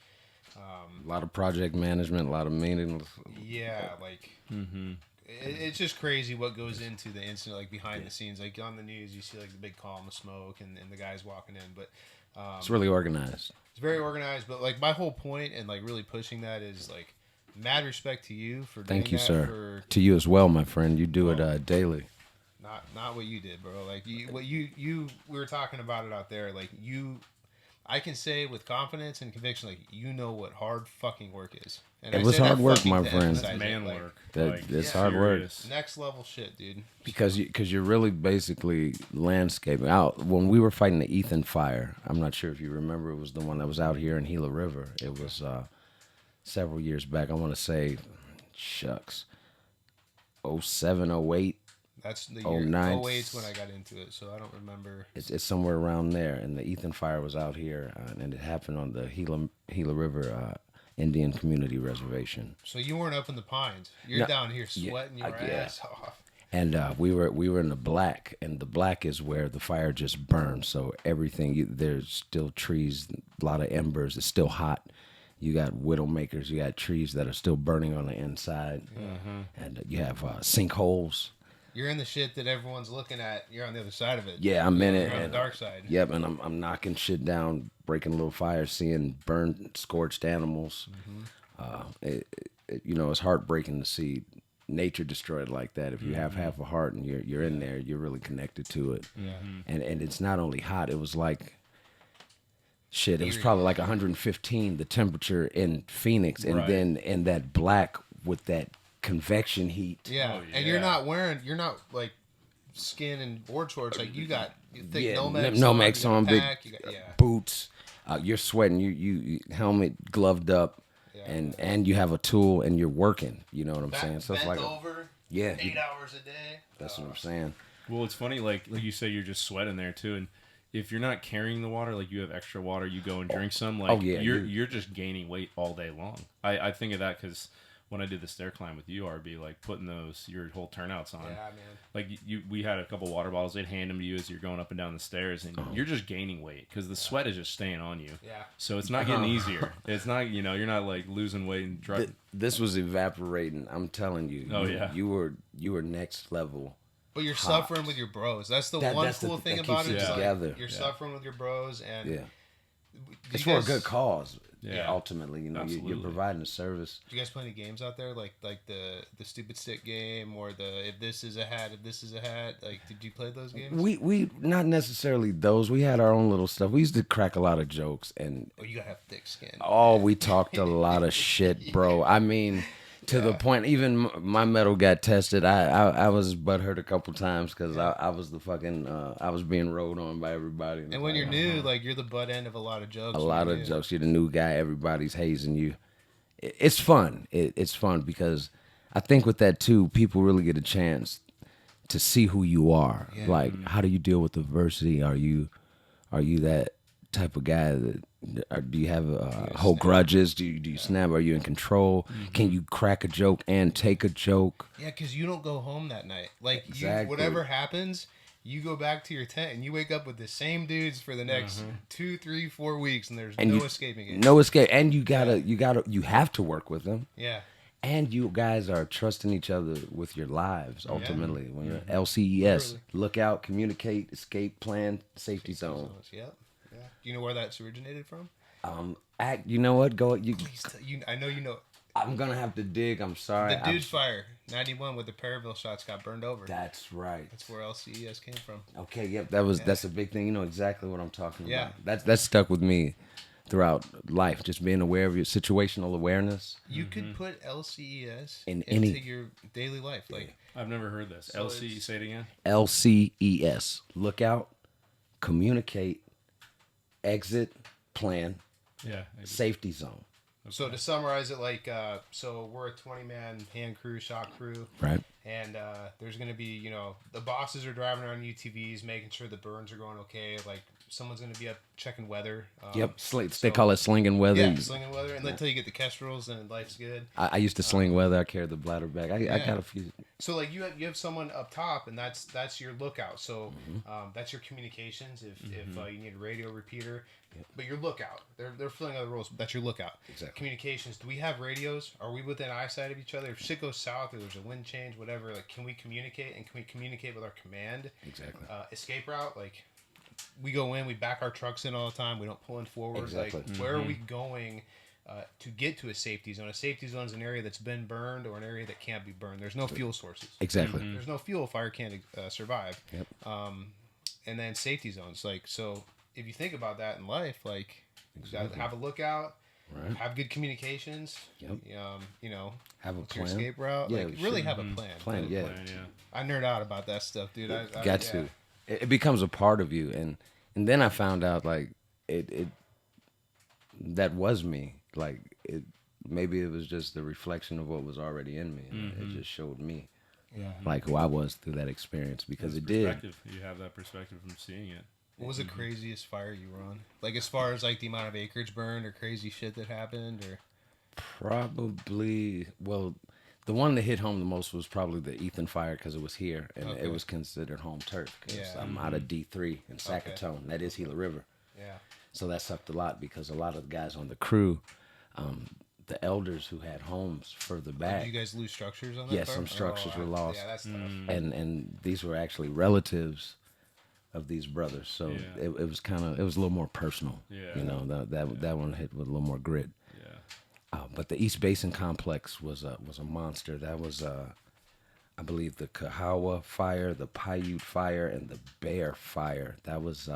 A lot of project management, a lot of maintenance. Yeah, like it's just crazy what goes into the incident, like behind the scenes. Like on the news, you see like the big column of smoke and the guys walking in, but it's really organized. It's very organized, but like my whole point and like really pushing that is like mad respect to you for doing Thank you, that sir. To you as well, my friend. You do it daily. Not what you did, bro. Like we were talking about it out there. Like I can say with confidence and conviction, like what hard fucking work is. And it was hard work, my friend. That's man work. It's hard work. Next level shit, dude. Because you're really basically landscaping out. When we were fighting the Ethan fire, I'm not sure if you remember, it was the one that was out here in Gila River. It was several years back. I want to say, shucks, 07, 08. That's the year. 08's when I got into it, so I don't remember. It's somewhere around there, and the Ethan fire was out here, and it happened on the Gila River Indian Community Reservation. So you weren't up in the pines. You're down here sweating your ass off. And we were in the black, and the black is where the fire just burned. So everything, there's still trees, a lot of embers. It's still hot. You got widowmakers. You got trees that are still burning on the inside, and you have sinkholes. You're in the shit that everyone's looking at. You're on the other side of it. Yeah, I'm in it. You're on the dark side. Yep, and I'm knocking shit down, breaking little fires, seeing burned, scorched animals. It's heartbreaking to see nature destroyed like that. If you have half a heart and you're in there, you're really connected to it. And it's not only hot. It was like shit. It was probably like 115 the temperature in Phoenix, and then in that black with that convection heat. Yeah. And you're not like skin and board shorts. Like you got thick Nomex on, big got, boots. You're sweating. You helmet gloved up, and you have a tool and you're working. You know what I'm saying? So it's like over. 8 hours a day. That's what I'm saying. Well, it's funny. Like you say, you're just sweating there too, and if you're not carrying the water, like you have extra water, you go and drink some. Like you're just gaining weight all day long. I think of that because when I did the stair climb with you, RB, like putting your whole turnouts on. Yeah, man. Like we had a couple water bottles. They'd hand them to you as you're going up and down the stairs, and you're just gaining weight because the sweat is just staying on you. Yeah. So it's not getting easier. It's not, you're not like losing weight and This was evaporating. I'm telling you. Oh yeah. You were next level. But you're suffering with your bros. That's the one cool thing about it. Together. You're suffering with your bros, and it's for a good cause. Yeah. Ultimately, you're providing a service. Do you guys play any games out there, like the stupid stick game or the if this is a hat? Like, did you play those games? We not necessarily those. We had our own little stuff. We used to crack a lot of jokes, and you gotta have thick skin. Oh, we talked a lot of shit, bro. I mean, to the point, even my metal got tested. I was butthurt a couple times because I was the fucking I was being rolled on by everybody. And when you're new, like you're the butt end of a lot of jokes. Jokes. You're the new guy. Everybody's hazing you. It's fun. It's fun because I think with that too, people really get a chance to see who you are. Yeah. Like, how do you deal with adversity? Are you that type of guy that? Do you have hold grudges? Do you snap? Are you in control? Can you crack a joke and take a joke? Yeah, because you don't go home that night. Like, whatever happens, you go back to your tent and you wake up with the same dudes for the next 2, 3, 4 weeks, and there's no escaping it. No escape, and you have to work with them. Yeah. And you guys are trusting each other with your lives, ultimately. When you're LCES, look out, communicate, escape plan, safety zone. Yep. Yeah. Do you know where that's originated from? You know what? Go. Please I know you know. I'm gonna have to dig. I'm sorry. The dude's fire, 91 with the Perryville shots got burned over. That's right. That's where LCES came from. Okay. Yep. That's a big thing. You know exactly what I'm talking about. That's stuck with me throughout life. Just being aware of your situational awareness. You could put LCES into your daily life. Like, I've never heard this. So LC. Say it again. LCES. Look out. Communicate. Exit. Plan. Yeah. Safety zone. Okay. So to summarize it, like, so we're a 20-man hand crew, shot crew. Right. And there's going to be, you know, the bosses are driving around UTVs, making sure the burns are going okay. Like, someone's going to be up checking weather. Yep, they call it slinging weather. Yeah, slinging weather. And until you get the kestrels, then life's good. I used to sling weather. I carried the bladder bag. I got a few. So, like, you have someone up top, and that's your lookout. So that's your communications. If you need a radio repeater, but your lookout. They're filling other roles. But that's your lookout. Exactly. Communications. Do we have radios? Are we within eyesight of each other? If shit goes south or there's a wind change, whatever, like, can we communicate? And can we communicate with our command? Exactly. Escape route, like, we go in, we back our trucks in all the time. We don't pull in forward. Exactly. Like, where are we going to get to a safety zone? A safety zone is an area that's been burned or an area that can't be burned. There's no fuel sources. Exactly. There's no fuel. Fire can't survive. Yep. And then safety zones. Like, so if you think about that in life, like, you gotta have a lookout. Right. Have good communications. Yep. You know, Have a what's your plan. escape route. Yeah, like, we really should. have a plan. Plan, yeah. I nerd out about that stuff, dude. I Got to. It becomes a part of you, and then I found out like it that was me. Like maybe it was just the reflection of what was already in me, and it just showed me, like who I was through that experience because it did. You have that perspective from seeing it. What was the craziest fire you were on? Like, as far as like the amount of acreage burned or crazy shit that happened, or Probably, well, the one that hit home the most was probably the Ethan fire because it was here and Okay. it was considered home turf. 'Cause Yeah. I'm out of D3 in Sackatoon. That is Gila River. yeah, So that sucked a lot because a lot of the guys on the crew, the elders who had homes further back, did you guys lose structures on that? Yeah, fire? some structures were lost. Yeah, that's tough. and these were actually relatives of these brothers. So Yeah. it was kind of, it was a little more personal. Yeah. You know, that one hit with a little more grit. Yeah. But the East Basin complex was a monster. That was, I believe, the Kahawa fire, the Paiute fire, and the Bear fire. That was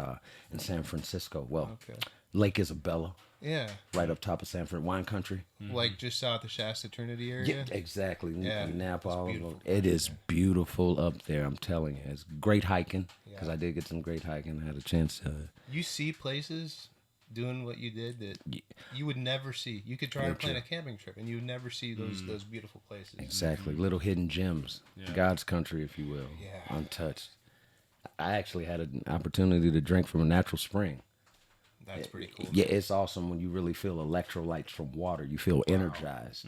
in San Francisco. Well, Okay. Lake Isabella, Yeah, right up top of San Fran, wine country. like just south of Shasta Trinity area. Yeah, exactly. Yeah, Napa. it's All of beautiful. them. It is beautiful up there. I'm telling you, it's great hiking because Yeah. I did get some great hiking. I had a chance to. You see places doing what you did that you would never see. You could try to plan a camping trip, and you would never see those beautiful places. Exactly, little hidden gems, Yeah. God's country, if you will, Yeah. untouched. I actually had an opportunity to drink from a natural spring. That's pretty cool. Yeah, it's awesome when you really feel electrolytes from water. You feel energized.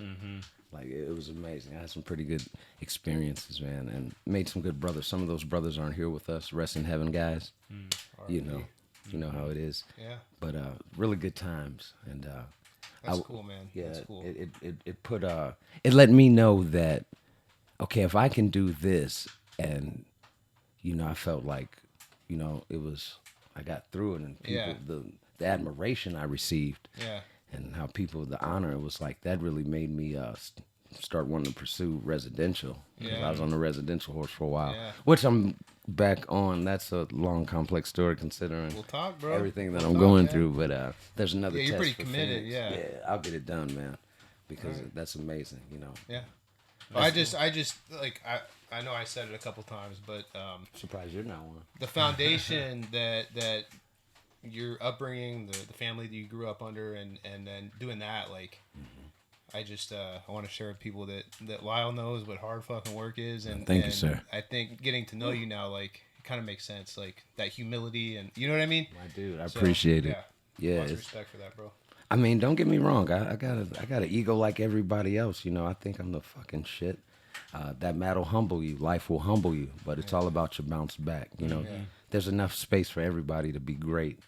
Like it was amazing. I had some pretty good experiences, man, and made some good brothers. Some of those brothers aren't here with us. Rest in heaven, guys. You know how it is. Yeah, But really good times, and that's cool, man. yeah, That's cool. it put it let me know that okay, if I can do this, and I felt like it was I got through it, and people Yeah. the admiration I received, Yeah. and how people the honor, it was like that really made me start wanting to pursue residential. 'Cause Yeah. I was on the residential horse for a while, Yeah. which I'm back on. That's a long, complex story considering We'll talk, bro. everything that We'll I'm talk, going yeah. through. But there's another. Yeah, you're test pretty for committed, Phoenix. yeah. I'll get it done, man, because Right. that's amazing. Yeah. I just like I know I said it a couple times, but Surprised you're not one. the foundation that your upbringing, the family that you grew up under, and then doing that, like, I just I want to share with people that Lyle knows what hard fucking work is, and Thank you, sir. I think getting to know you now, like, it kind of makes sense, like that humility, and you know what I mean. My dude, I So, appreciate it. Yeah, Yeah, lots of it's- respect for that, bro. I mean, don't get me wrong. I got an ego like everybody else. I think I'm the fucking shit. That mat'll humble you. Life will humble you, but it's all about your bounce back. There's enough space for everybody to be great,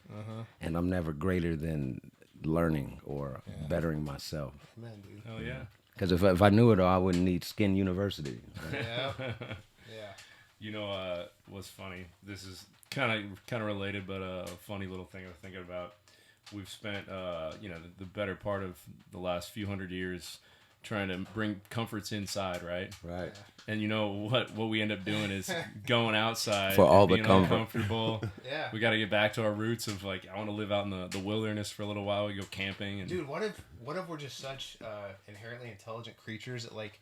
and I'm never greater than learning or bettering myself. Man, dude. Hell yeah. Because if I knew it all, I wouldn't need Skin University. Yeah. Yeah. What's funny? This is kind of related, but a funny little thing I'm thinking about. We've spent, the better part of the last few hundred years trying to bring comforts inside, right? Right. And what we end up doing is going outside For all and the being comfort. uncomfortable. Yeah. We got to get back to our roots of like I want to live out in the wilderness for a little while. We go camping and Dude, what if we're just such inherently intelligent creatures that, like,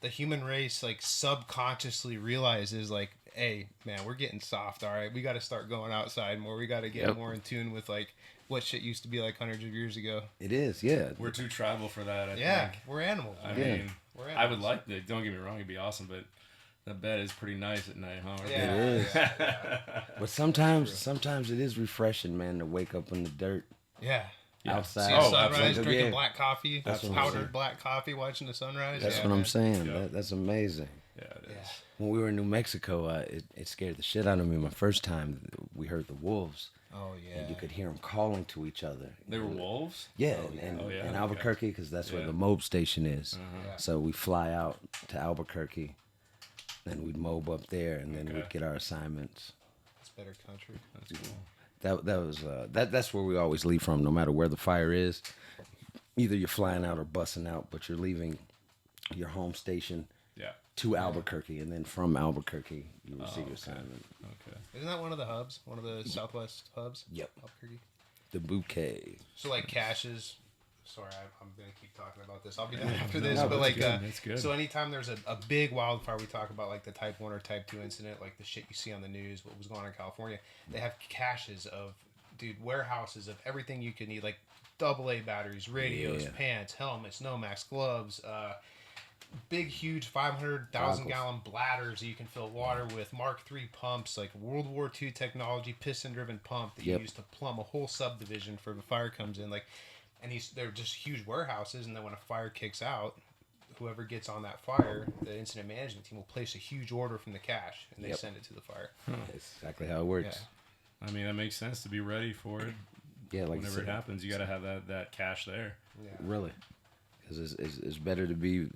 the human race, like, subconsciously realizes, like, hey, man, we're getting soft, all right? We got to start going outside more. We got to get Yep. more in tune with, like, what shit used to be like hundreds of years ago. It is, yeah. we're too tribal for that. I Yeah, think. we're animals. I Yeah. mean, We're I would like that. Don't get me wrong, it'd be awesome, but that bed is pretty nice at night, huh? Yeah, It is. Yeah. But sometimes it is refreshing, man, to wake up in the dirt Yeah. outside. See a sunrise, absolutely. drinking Yeah. black coffee, That's what I'm powdered saying. black coffee, watching the sunrise. That's yeah, what I'm man. saying. Yeah. That's amazing. Yeah, it is. Yeah. When we were in New Mexico, it scared the shit out of me. My first time, we heard the wolves. Oh yeah. And you could hear them calling to each other. They were wolves? Yeah, Oh, and Oh, yeah, in okay. Albuquerque, because that's where Yeah. the mob station is. Yeah. So we fly out to Albuquerque, then we'd mob up there, and then Okay. we'd get our assignments. It's better country. That's cool. That's where we always leave from, no matter where the fire is. Either you're flying out or bussing out, but you're leaving your home station Yeah. to Albuquerque, and then from Albuquerque you receive your okay. assignment. Okay. Isn't that one of the hubs? One of the Southwest hubs? Yep. Albuquerque. The bouquet. So like caches. Sorry, I'm gonna keep talking about this. I'll be done after this. No, but like, that's good. so anytime there's a big wildfire, we talk about like the Type 1 or Type 2 incident, like the shit you see on the news, what was going on in California. They have caches of, warehouses of everything you could need, like AA batteries, radios, Yeah. pants, helmets, Nomax, gloves, big, huge 500,000 gallon bladders that you can fill water with, Mark III pumps, like World War II technology, piston driven pump that you Yep. use to plumb a whole subdivision for if a fire comes in. Like, and they're just huge warehouses, and then when a fire kicks out, whoever gets on that fire, the incident management team will place a huge order from the cache, and they Yep. send it to the fire. That's exactly how it works. I mean, that makes sense to be ready for it. Yeah, like you Whenever it said, happens, you got to have that cash there. Yeah. really, because it's better to be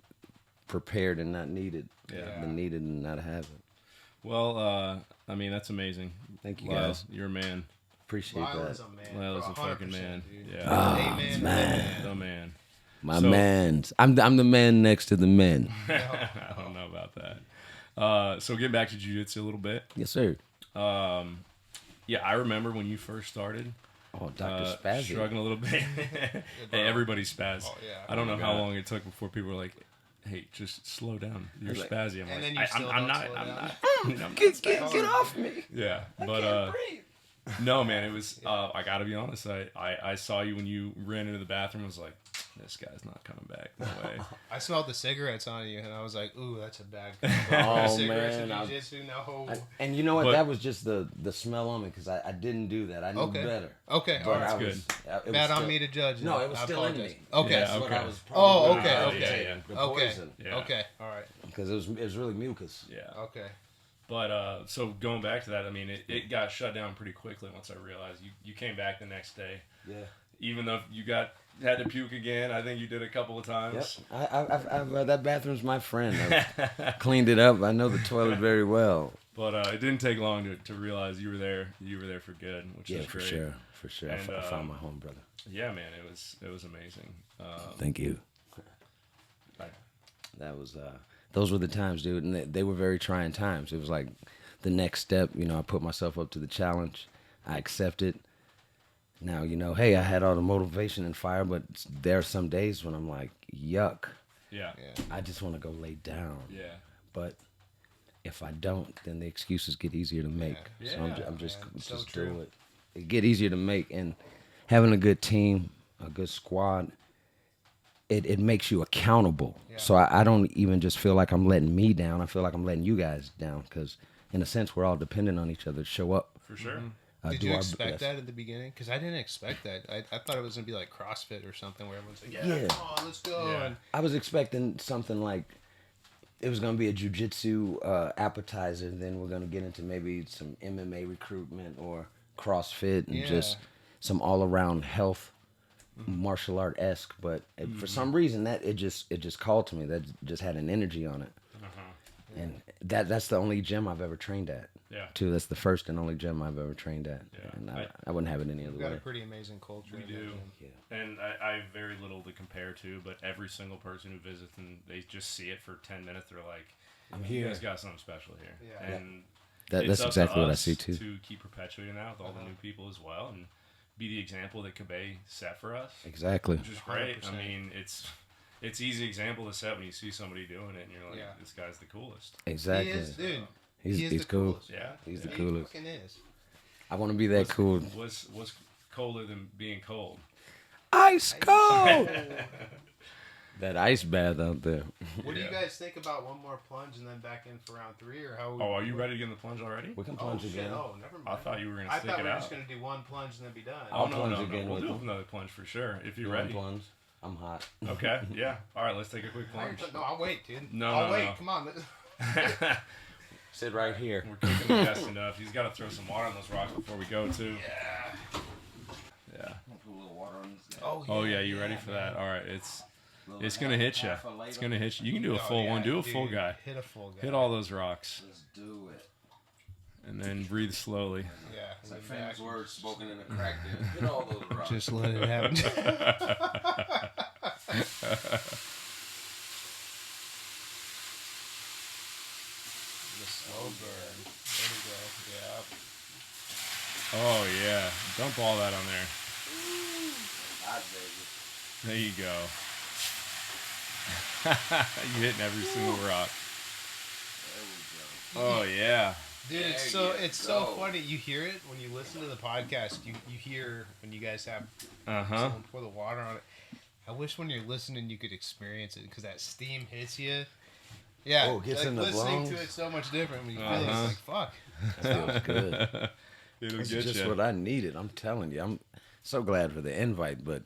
prepared and not needed Yeah. than needed and not have it. Well, I mean, that's amazing. Thank you, Lyle, guys. You're a man. Appreciate Lyle that. is a man. Lyle is a 100%, fucking man. dude. Yeah. Ah, Amen. man. The man. My So- man's. I'm the man next to the men. I don't know about that. So getting back to jiu-jitsu a little bit. Yes, sir. Yeah, I remember when you first started. Oh, Dr. Spazzy. Struggling a little bit. Hey, everybody's spaz. Oh, yeah. I don't know how God. long it took before people were like, "Hey, just slow down. You're Like- spazzy." I'm And like, then you still I'm don't not. slow I'm down. not. I'm not Get spazzy. off me. Yeah, but no, man, it was. I gotta be honest. I saw you when you ran into the bathroom. I was like, this guy's not coming back. No way. I smelled the cigarettes on you, and I was like, "Ooh, that's a bad." Oh, cigarettes man, in I- jiu-jitsu, no. And you know what? But- that was just the smell on me because I didn't do that. I knew Okay. better. Okay, But all right. I good. was, it Bad was on still- me to judge. No, it was I still in apologize. me. Okay. Yeah, That's what I okay. was Oh, probably okay, gonna okay. say, Yeah, the Okay. poison. Yeah. Okay. All right. Because it was really mucus. Yeah. Okay. But so going back to that, I mean, it got shut down pretty quickly once I realized you came back the next day. Yeah. Even though you had to puke again, I think you did a couple of Yep. times. I've that bathroom's my friend. I've cleaned it up. I know the toilet very well. But it didn't take long to realize you were there. You were there for good, which Yeah, is for great. sure. For sure. And, I found my home, brother. Yeah, man, it was amazing. Thank you. Right. That was those were the times, dude, and they were very trying times. It was like the next step. I put myself up to the challenge. I accepted. Now, hey, I had all the motivation and fire, but there are some days when I'm like, yuck. Yeah. Yeah. I just want to go lay down. Yeah. But if I don't, then the excuses get easier to make. Yeah. So I'm Yeah, just man. So just true. do it. It get easier to make, and having a good team, a good squad, it makes you accountable. Yeah. So I don't even just feel like I'm letting me down. I feel like I'm letting you guys down because, in a sense, we're all dependent on each other to show up. For sure. Did do you our expect best. that at the beginning? Because I didn't expect that. I thought it was gonna be like CrossFit or something where everyone's like, Yeah. come on, let's go. Yeah. And I was expecting something like it was going to be a jiu-jitsu appetizer, and then we're going to get into maybe some MMA recruitment or CrossFit and Yeah. just some all-around health martial art-esque. But for some reason, that it just called to me. That just had an energy on it. And that's the only gym I've ever trained at. Yeah. Too. That's the first and only gym I've ever trained at. Yeah. And I wouldn't have it any other we've got a way. pretty amazing culture. We in that do. gym. Yeah. And I have very little to compare to, but every single person who visits and they just see it for 10 minutes, they're like, I'm you here. guys got something special here. Yeah. And That's it's up to exactly what I us see too. to keep perpetuating that with all the new people as well and be the example that Kabe set for us, Exactly. which is great. 100%. I mean, it's easy example to set when you see somebody doing it and you're like, Yeah. this guy's the coolest. Exactly. He is, dude. He's he is he's the cool. coolest. Yeah. He's the He coolest. fucking is. I want to be that cool. What's colder than being cold? Ice cold. That ice bath out there. What do you guys think about one more plunge and then back in for round 3, or how? Oh, are you ready to get in the plunge already? We can plunge Shit. again. Oh, never mind. I thought you were gonna I stick thought it we were out. just gonna do one plunge and then be done. Oh I'll no, plunge no, again no. We'll with do you. another plunge for sure if you're You wanna ready. plunge? I'm hot. Okay, yeah. All right, let's take a quick plunge. No, I'll wait, dude. No, I'll no, wait. no. Come on. Sit right here. We're cooking the best enough. He's got to throw some water on those rocks before we go too. Yeah. Yeah. Put a little water on this guy. Oh yeah, you ready for that? All right, it's gonna hit you. It's gonna hit you. You can do a full one. Do a full guy. Hit a full guy. Hit all those rocks, Let's do it. and then breathe slowly. Yeah. It's like famous words spoken in a crack den. Hit all those rocks. Just let it happen. The slow burn. There we go. Yeah. Oh yeah, dump all that on there. Hot, baby. There you go. You hitting every single rock. There we go. Oh yeah. Dude, it's There so you so go. funny. You hear it when you listen to the podcast. You hear when you guys have Uh-huh. someone pour the water on it. I wish when you're listening you could experience it because that steam hits you. Yeah, Oh, it gets in the listening to lungs. it so much different when you feel it. Uh-huh. It's like fuck. That feels good. It'll This get is just you. what I needed. I'm telling you. I'm so glad for the invite, but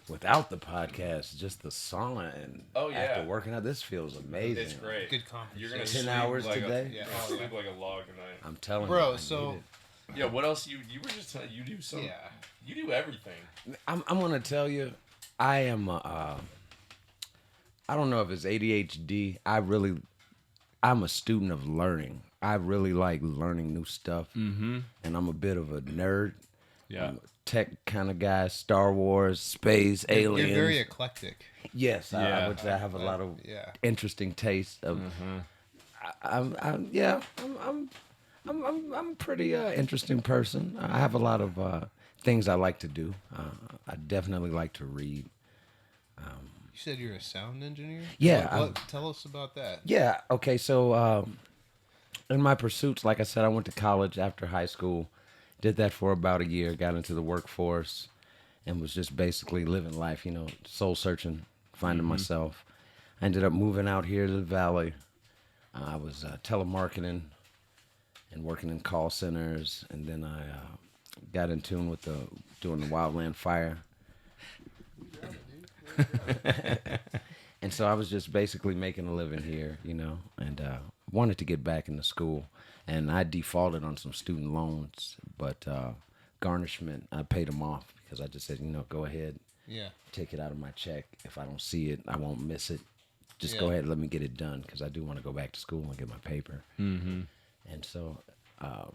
without the podcast, just the sauna and Oh, yeah. after working out, this feels amazing. It's great. Good conversation. You're gonna 10 sleep hours like today? Yeah. You're gonna sleep like a log tonight. I'm telling you. Bro, I so need Yeah. What else? You were just telling you do some. yeah. You do everything. it. I'm gonna tell you, I am. I don't know if it's ADHD. I'm a student of learning. I really like learning new stuff, and I'm a bit of a nerd. Yeah. I'm a tech kind of guy. Star Wars, space, aliens. You're very eclectic. Yes, I Yeah. would say I have a lot of Yeah. interesting taste of. I'm a pretty interesting person. I have a lot of things I like to do. I definitely like to read. You said you're a sound engineer? Yeah, Tell us about that. Yeah. Okay. So in my pursuits, like I said, I went to college after high school. Did that for about a year. Got into the workforce, and was just basically living life. You know, soul searching, finding myself. I ended up moving out here to the valley. I was telemarketing and working in call centers, and then I got in tune with doing the wildland fire. And so I was just basically making a living here, you know, and wanted to get back into school. And I defaulted on some student loans, but garnishment, I paid them off because I just said, you know, go ahead, Yeah. take it out of my check. If I don't see it, I won't miss it. Just go Yeah. ahead and let me get it done because I do want to go back to school and get my paper. Mm-hmm. And so I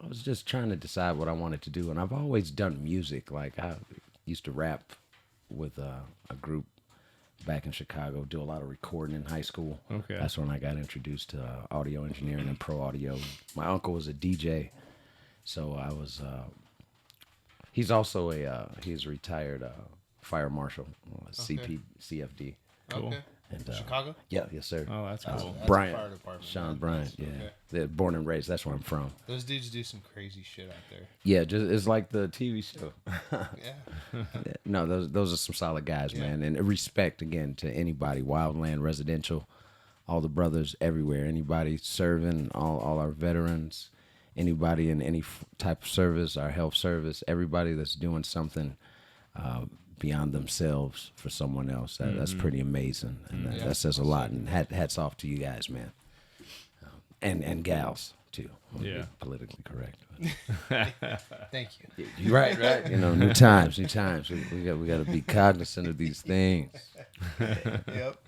was just trying to decide what I wanted to do. And I've always done music. Like I used to rap with a group back in Chicago, do a lot of recording in high school. Okay. That's when I got introduced to audio engineering and pro audio. My uncle was a DJ, so I was, he's also he's a retired fire marshal, CFD. Cool. Okay. And, Chicago? Yeah, yes, sir. Oh, that's cool. That's a Bryant, fire department. Sean Nice. Bryant, yeah. Okay. They're born and raised. That's where I'm from. Those dudes do some crazy shit out there. Yeah, just it's like the TV show. Yeah. Yeah, no, those are some solid guys, Yeah. man. And respect again to anybody, wildland, residential, all the brothers everywhere. Anybody serving, all our veterans, anybody in any type of service, our health service, everybody that's doing something beyond themselves for someone else. That's pretty amazing, and that says a lot. And hats off to you guys, man, and gals too. I'm gonna be Yeah. politically correct. Thank you. You're right. You know, new times. We got to be cognizant of these things. Yep.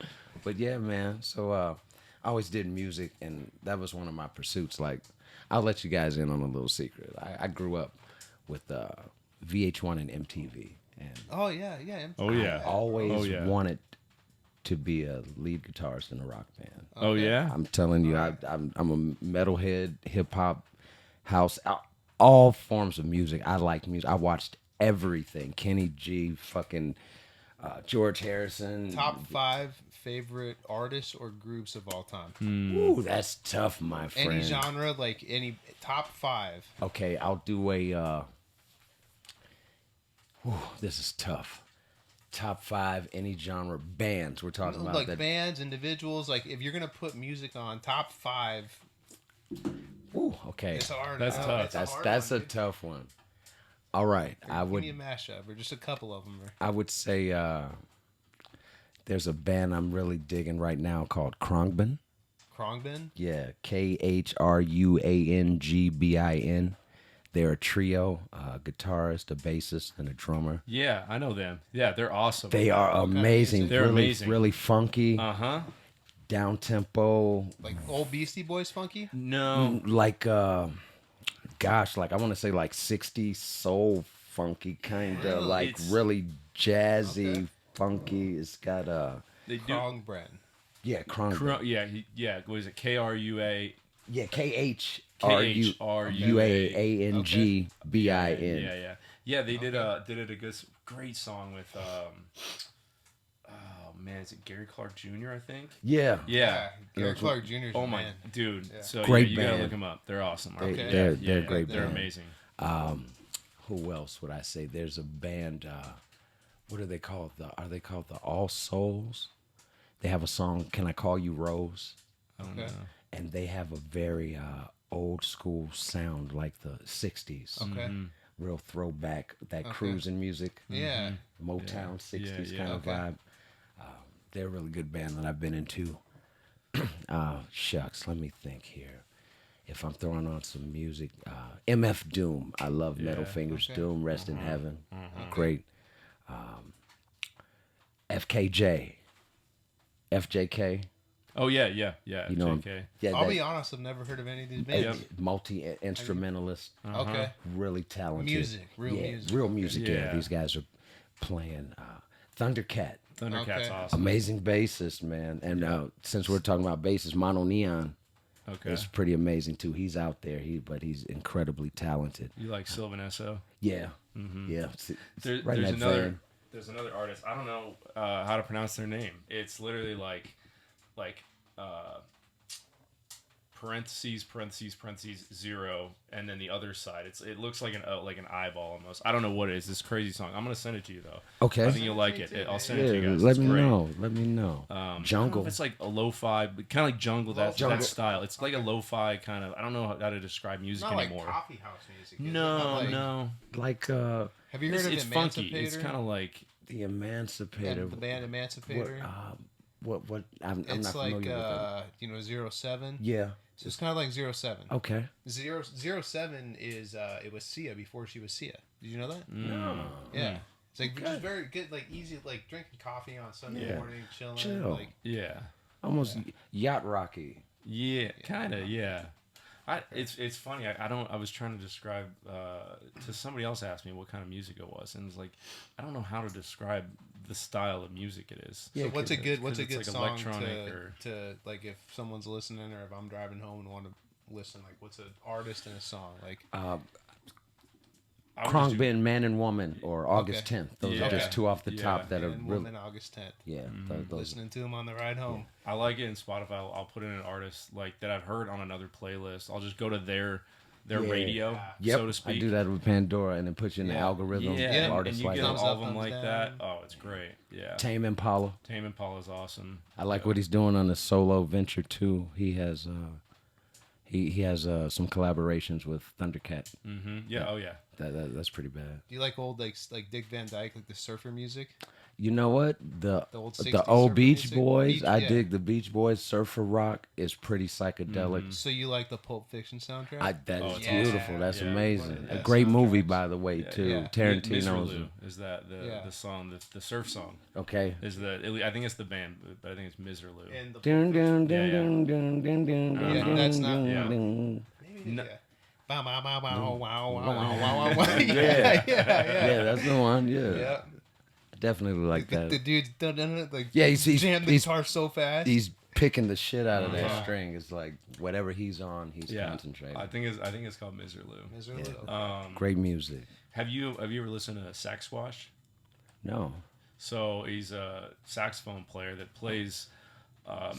But yeah, man. So I always did music, and that was one of my pursuits. Like, I'll let you guys in on a little secret. I grew up with VH1 and MTV, and Oh yeah, yeah. Oh yeah. I always Oh, yeah. wanted to be a lead guitarist in a rock band. Oh yeah. I'm telling you, I'm a metalhead, hip hop, house, all forms of music. I like music. I watched everything. Kenny G, fucking George Harrison. Top 5 favorite artists or groups of all time. Ooh, that's tough, my friend. Any genre, like any top 5. Okay, I'll do a. This is tough. Top 5 any genre bands we're talking about. Like that. bands, individuals. Like if you're gonna put music on top 5, Ooh, okay. it's hard. That's I know, tough. it's a That's hard that's one, a dude. tough one. All right, I Give would me a mashup or just a couple of them. I would say there's a band I'm really digging right now called Khruangbin. Khruangbin. Yeah, Khruangbin. They're a trio, a guitarist, a bassist, and a drummer. Yeah, I know them. Yeah, they're awesome. They are amazing. music? They're really, amazing. really funky, Uh-huh. down tempo, Like old Beastie Boys funky. No. like like I want to say like 60s soul funky kind of Really? like It's- really jazzy, Okay. funky. It's got They do. Khruangbin. yeah, Khruangbin. Yeah. What is it? KRUA. Yeah, KHRUANGBIN. Yeah. Yeah, they did a great song with oh man, is it Gary Clark Jr. I think? Yeah. Yeah. Gary Clark Jr. 's Oh your my man. dude. Yeah. So Great you gotta band. look them up. They're awesome. Okay. They're a Yeah, great They're band. amazing. Who else would I say? There's a band. What are they called? Are they called the All Souls? They have a song, "Can I Call You Rose?" Okay. And they have a very old school sound, like the '60s. Okay. Real throwback, that cruising music. Yeah. Motown '60s Yeah, kind of okay. vibe. They're a really good band that I've been into. Shucks, let me think here. If I'm throwing on some music, MF Doom. I love Metal Fingers okay. Doom. Rest in heaven. Great. FKJ. FJK. Oh yeah. You know, JK. yeah, I'll that- be honest. I've never heard of any of these bands. multi instrumentalist. Okay. Really talented. Music, real yeah, music. real music. Yeah. Yeah. These guys are playing. Thundercat. Thundercat's Okay. awesome. Amazing bassist, man. And since we're talking about bassist, Mono Neon Okay. is pretty amazing too. He's out there, but he's incredibly talented. You like Sylvan Esso? Yeah, yeah. It's right in There's that another. vein. There's another artist. I don't know how to pronounce their name. It's literally like parentheses 0, and then the other side. It looks like an eyeball almost. I don't know what it is. This crazy song. I'm gonna send it to you though. Okay. I think you'll like it. I'll send it to you Yeah, guys. let It's me great. know. Let me know. I don't know Jungle. if it's like a lo-fi, but kind of like jungle. That Jungle. style. It's like a lo-fi kind of. I don't know how to describe music Not like anymore. coffee house music. is it? No, Not like- no. Like Have you heard of It's funky. It's Emancipator? kind of like the Emancipator. The band Emancipator. What? I'm It's not like familiar with that. 07. Yeah. So it's kind of like 07. Okay. 07 is it was Sia before she was Sia. Did you know that? No. Yeah. It's like just very good, like easy, like drinking coffee on Sunday Yeah. morning, chilling. Chill. Like yeah. Almost yacht rocky. Yeah, kind of. Yeah, it's funny. I was trying to describe to somebody else asked me what kind of music it was, and it's like I don't know how to describe the style of music it is. Yeah, so what's a 'cause good it's like song electronic to like if someone's listening or if I'm driving home and want to listen, like what's an artist and a song like? I would just do- Khruangbin, Man and Woman, or August Okay. 10th. Those Yeah. are just two off the Yeah. top that are Man, really. Woman, August 10th. Yeah. Those. Listening to them on the ride home. I like it in Spotify. I'll put in an artist like that I've heard on another playlist. I'll just go to their Yeah. radio, Yep. so to speak. I do that with Pandora and then put you in the Yeah. algorithm. Yeah, of and artists you like get that. Thumbs all up, of them thumbs like down. that. Oh, it's great. Yeah. Tame Impala. Tame Impala is awesome. I like what he's doing on the solo venture too. He has he has some collaborations with Thundercat. Mm-hmm. Yeah. Oh yeah. That's pretty bad. Do you like old like Dick Van Dyke, like the surfer music? You know what? The old the 60s old surfer Beach music? Boys. Beach, I yeah. dig the Beach Boys. Surfer rock is pretty psychedelic. So you like the Pulp Fiction soundtrack? That is it's beautiful. awesome. That's Yeah, amazing. one of the A best great movie, soundtracks. by the way, too. yeah. Tarantino's. Miserlou is that Yeah. the song, the surf song Okay. is I think it's the band, but I think it's Miserlou. and the Dun, dun, dun, Yeah, yeah. dun, dun, dun, dun, Yeah, dun, that's dun, not- yeah. dun. maybe, No. yeah. Bow, bow, bow, bow, wow, wow, wow, wow, wow. Yeah. yeah. Yeah, that's the one. Yeah, Yeah. definitely like The that. dude's done like Yeah, he's jammed the he's, guitar so fast. he's picking the shit out of that Uh-huh. string. It's like whatever he's on, he's Yeah, concentrating. I think it's called Miserlou. Miserable. Great music. Have you ever listened to Sax Squash? No. So he's a saxophone player that plays.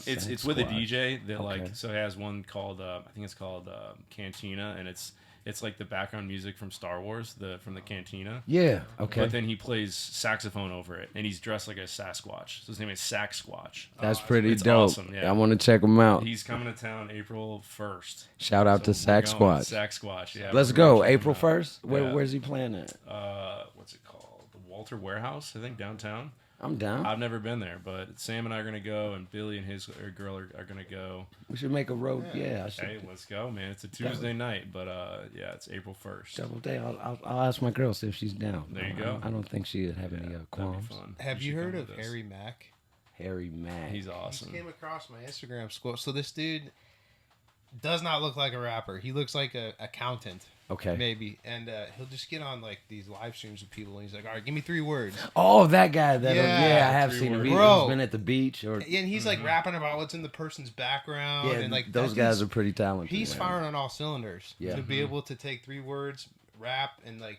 It's Sax with a Squash. DJ that Okay. so he has one called I think it's called Cantina, and it's It's like the background music from Star Wars, from the cantina. Yeah. Okay. But then he plays saxophone over it, and he's dressed like a Sasquatch. So his name is Sasquatch. That's pretty it's dope. awesome, yeah. I want to check him out. He's coming to town April 1st. Shout out to we're going. Sasquatch. Sasquatch, yeah. Let's we're go. gonna check April him out. 1st? Yeah. Where's he playing at? What's it called? The Walter Warehouse, I think, downtown. I'm down. I've never been there, but Sam and I are going to go, and Billy and his girl are going to go. We should make a road. Yeah. I should. Hey, let's go, man. It's a Tuesday night, but yeah, it's April 1st. Double day. I'll ask my girl, see if she's down. There you go. I don't think she'd have any That'd be qualms. fun. Have you should heard come of with us. Harry Mack? Harry Mack. He's He awesome. came across my Instagram scroll. So this dude does not look like a rapper. He looks like a accountant. Okay. Maybe. And he'll just get on like these live streams with people and he's like, all right, give me 3 words. Oh, that guy. Yeah, I have 3 seen him. words. Bro. He's been at the beach or. And he's like rapping about what's in the person's background. Yeah, and like those that guys dude's- are pretty talented. He's man. firing on all cylinders. Yeah. To be able to take 3 words, rap, and like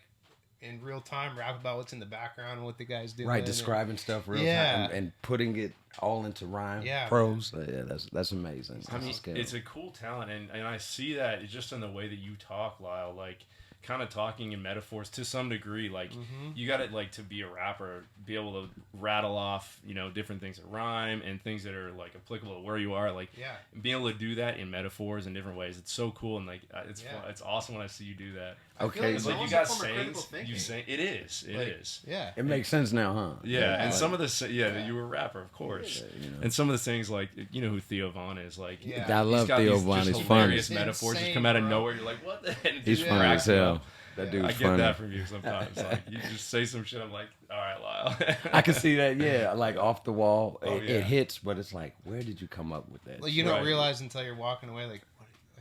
in real time rap about what's in the background and what the guy's doing. Right, and- describing stuff real Yeah. time and putting it all into rhyme. Yeah, prose. Yeah, that's amazing. I That's mean, a skill. it's a cool talent, and I see that just in the way that you talk, Lyle. Like, kind of talking in metaphors to some degree. Like, you got to like to be a rapper, be able to rattle off, different things that rhyme and things that are like applicable to where you are. Like, Yeah. being able to do that in metaphors in different ways. It's so cool, and like it's Yeah. fun. It's awesome when I see you do that. I feel Okay. It's like you almost got a form of critical sayings. thinking. You say it is. It is. Yeah. It makes sense now, huh? Yeah, and like- some of the you were a rapper, of course, and some of the things like who Theo Von is like. Yeah. I love he's got Theo these Von. just He's funny. hilarious It's metaphors just insane, come out of bro. nowhere. You're like, what the heck? He's Just funny cracks as me hell. up. That Yeah. dude's I get funny. that from you sometimes. Like you just say some shit. I'm like, all right, Lyle. I can see that. Yeah, like off the wall, Oh, it yeah. hits, but it's like, where did you come up with that? Like, you don't Right. realize until you're walking away, like,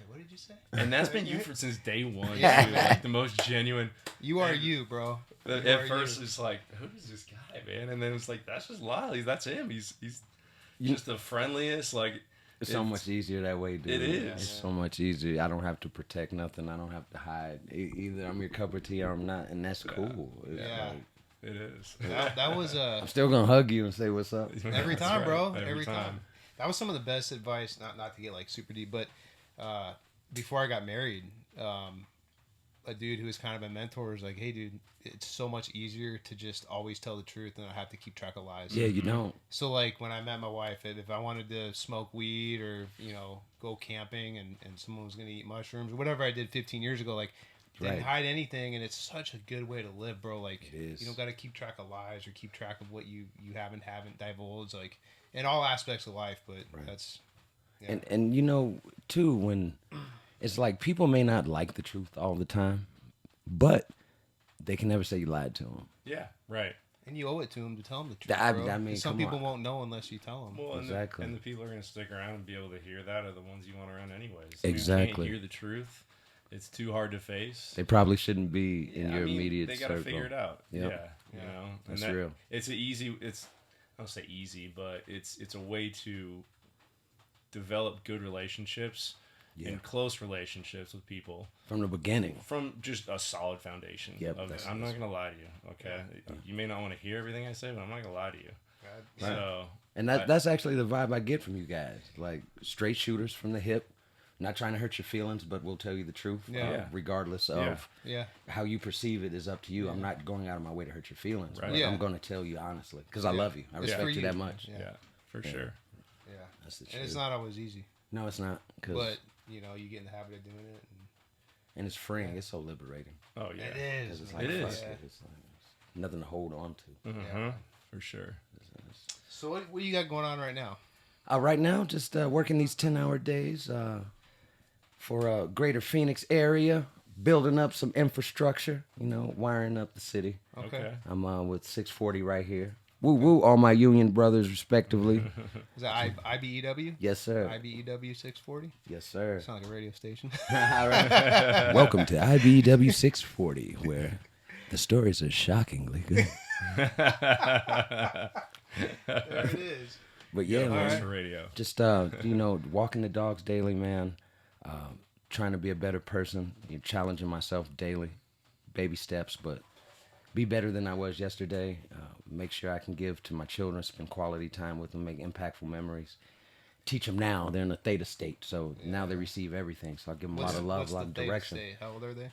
what did you say? And that's been you since day one. Yeah. Too. Like the most genuine. You are you, bro. You At are first, you. it's like, who is this guy, man? And then it's like, that's just Lyle. That's him. He's just the friendliest. Like It's so much easier that way, dude. It is. It's so much easier. I don't have to protect nothing. I don't have to hide. Either I'm your cup of tea or I'm not, and that's cool. It's Yeah. like, It is. That was I'm still gonna hug you and say what's up. every That's time, right. bro. Every time. That was some of the best advice. Not to get like super deep, but before I got married, a dude who was kind of a mentor was like, "Hey, dude, it's so much easier to just always tell the truth than I have to keep track of lies." Yeah, you don't. So like when I met my wife, if I wanted to smoke weed or go camping and someone was gonna eat mushrooms or whatever I did 15 years ago, like didn't Right. hide anything, and it's such a good way to live, bro. Like It is. you don't got to keep track of lies or keep track of what you haven't divulged, like in all aspects of life. But that's yeah. And too, when it's like people may not like the truth all the time, but they can never say you lied to them. Yeah. Right. And you owe it to them to tell them the truth, I bro. mean, 'Cause some come people on. won't know unless you tell them. Well, Exactly. and the people are going to stick around and be able to hear that are the ones you want around anyways. Exactly. You can't hear the truth. It's too hard to face. They probably shouldn't be in Yeah, your I mean, immediate They got to circle. figure it out. Yep. Yeah. That's and real. It's an easy. It's I don't say easy, but it's a way to develop good relationships and close relationships with people From the beginning. from just a solid foundation. Yep, of that's- it. I'm not gonna lie to you. Okay, you may not want to hear everything I say, but I'm not gonna lie to you. Right. So And that's actually the vibe I get from you guys. Like straight shooters from the hip. Not trying to hurt your feelings, but we'll tell you the truth. Yeah. Regardless of Yeah. how you perceive it is up to you. I'm not going out of my way to hurt your feelings. Right. But Yeah. I'm going to tell you honestly because I love you. I It's respect for you you. that much. yeah, for sure. Yeah. That's the And it's truth. not always easy, No, it's not. but you get in the habit of doing it. And it's freeing. It's so liberating. Oh yeah, It Because is. it's man. like, It fuck is. it. It's like, it's nothing to hold on to. Uh-huh. For sure. So what do you got going on right now? Right now, just working these 10-hour days for greater Phoenix area, building up some infrastructure, wiring up the city. Okay. I'm with 640 right here. Woo woo, all my union brothers, respectively. Is that IBEW? Yes, sir. IBEW 640? Yes, sir. Sound like a radio station. All right. Welcome to IBEW 640, where the stories are shockingly good. There it is. But yeah, Voice man, for radio. just walking the dogs daily, man. Trying to be a better person, challenging myself daily, baby steps, but be better than I was yesterday. Make sure I can give to my children, spend quality time with them, make impactful memories, teach them now. They're in a theta state, so now they receive everything. So I give them a lot of love, a lot of direction. How old are they?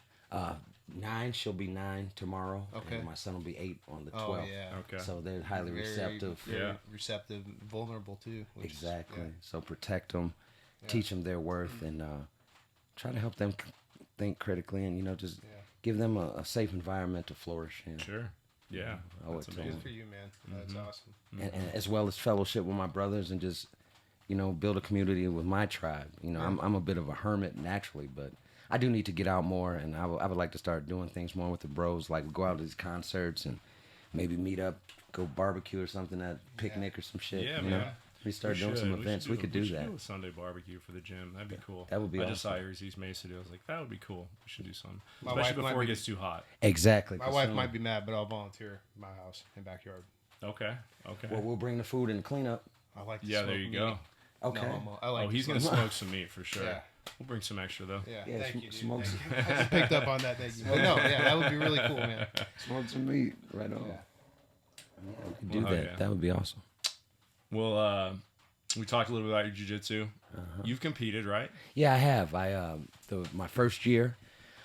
9, she'll be 9 tomorrow. Okay. And my son will be 8 on the 12th. Oh yeah. Okay. So they're highly receptive. Very receptive, vulnerable too. Exactly. Is, So protect them, teach them their worth, and try to help them think critically, and just give them a safe environment to flourish in. Sure. Yeah. That's good for you, man. That's awesome. And as well as fellowship with my brothers, and just build a community with my tribe. I'm a bit of a hermit naturally, but I do need to get out more, and I would like to start doing things more with the bros, like go out to these concerts and maybe meet up, go barbecue or something, at picnic or some shit. Yeah, man. We start doing some events. We could do that. Do a Sunday barbecue for the gym. That'd be cool. That would be I awesome. just saw yours East Mesa. I was like, that would be cool. We should do something, My especially wife before it might gets too hot. Exactly. My wife might be mad, but I'll volunteer my house and backyard. Okay. Well, we'll bring the food and the cleanup. I like. To Yeah, there smoke you meat. go. Okay. No, I like. Oh, he's gonna smoke some meat for sure. Yeah. We'll bring some extra though. Yeah, thank you, dude. smoke Thank you. I just picked up on that. Thank you. But no, that would be really cool, man. Smoke some meat. Right on. Yeah. We could do that. yeah. That would be awesome. Well, we talked a little bit about your jiu-jitsu. You've competed, right? Yeah, I have. My first year,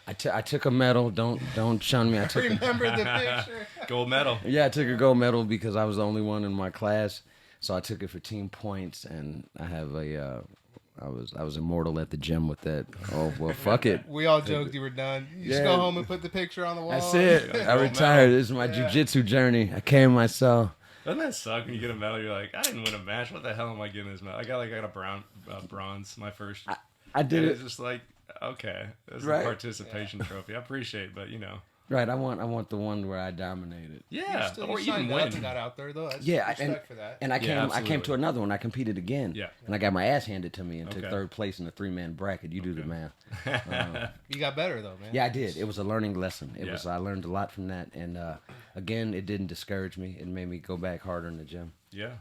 I took a medal. Don't shun me. I took. Remember the picture? Gold medal. Yeah, I took a gold medal because I was the only one in my class. So I took it for team points, and I have I was immortal at the gym with that. Oh well, fuck it. We all joked you were done. You just go home and put the picture on the wall. That's it. I retired. This is my jiu-jitsu journey. I came myself. Doesn't that suck when you get a medal? You're like, I didn't win a match. What the hell am I getting this medal? I got a bronze my first. I did it. It's just like, okay, that's Right. a participation trophy. I appreciate it, but Right. I want the one where I dominated. yeah, Still, or you even signed up and win. got out there though. That's Yeah, respect for that. and I came absolutely. to another one. I competed again. Yeah. And I got my ass handed to me and took Okay. 3rd place in the 3-man bracket. You do the math. You got better though, man. Yeah, I did. It was a learning lesson. Yeah. I learned a lot from that, and again, it didn't discourage me. It made me go back harder in the gym. Yeah.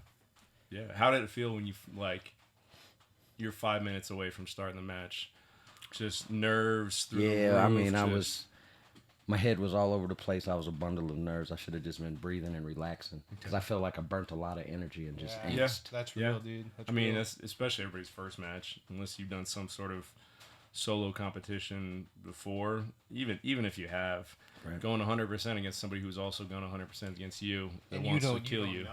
How did it feel when you're 5 minutes away from starting the match? Just nerves through the roof. Yeah, I mean, my head was all over the place. I was a bundle of nerves. I should have just been breathing and relaxing because I felt like I burnt a lot of energy and just Yeah. angst. That's real, dude. That's I mean, real. that's especially everybody's first match, unless you've done some sort of solo competition before. Even if you have, Right. going 100% against somebody who's also going 100% against you that And wants to kill you.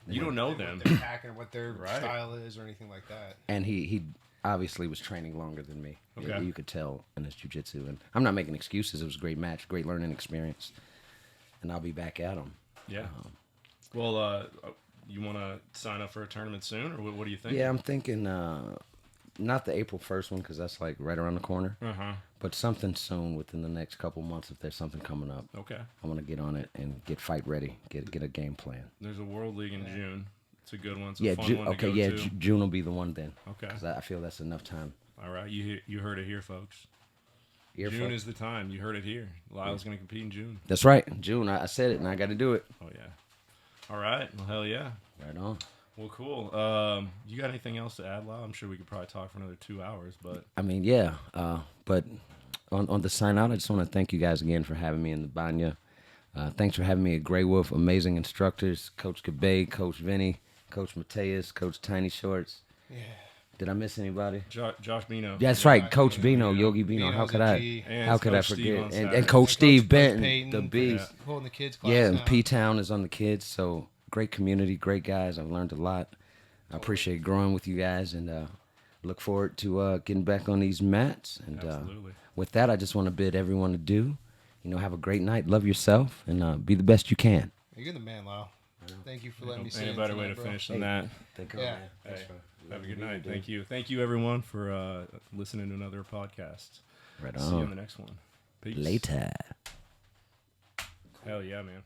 You don't know them. What they're packing, or what their Right. style is, or anything like that. And he obviously was training longer than me. Okay. You could tell in his jiu-jitsu. And I'm not making excuses. It was a great match, great learning experience. And I'll be back at him. Yeah. Well, you want to sign up for a tournament soon, or what do you think? Yeah, I'm thinking not the April 1st one because that's like right around the corner. But something soon within the next couple months if there's something coming up. Okay. I want to get on it and get fight ready, get a game plan. There's a World League in June. It's a good one. It's a Yeah, fun one to go to. June will be the one then. Okay. Because I feel that's enough time. All right. You heard it here, folks. Here, June folks. is the time. You heard it here. Lyle's going to compete in June. That's right. June, I said it and I got to do it. Oh, yeah. All right. Well, hell yeah. Right on. Well, cool. You got anything else to add, Lyle? I'm sure we could probably talk for another 2 hours, but I mean, yeah. But on the sign out, I just want to thank you guys again for having me in the Banya. Thanks for having me at Grey Wolf. Amazing instructors, Coach Kabay, Coach Vinny, Coach Mateus, Coach Tiny Shorts. Yeah. Did I miss anybody? Josh Bino. Yeah, that's right, Coach Bino, Yogi Bino. How Bino's could a I? G. And How could I Coach Steve forget? on And Saturday. Coach Steve Coach Benton, Payton, the beast. holding the kids' class Yeah, and now. P-Town is on the kids. So great community, great guys. I've learned a lot. I appreciate growing with you guys, and look forward to getting back on these mats. And Absolutely. with that, I just want to bid everyone to have a great night, love yourself, and be the best you can. You're the man, Lyle. Thank you for letting me say Ain't it a better way tonight, to bro. finish than that. Yeah. Hey, have a good night. Thank you. Thank you, everyone, for listening to another podcast. Right See you on on. the next one. Peace. Later. Hell yeah, man.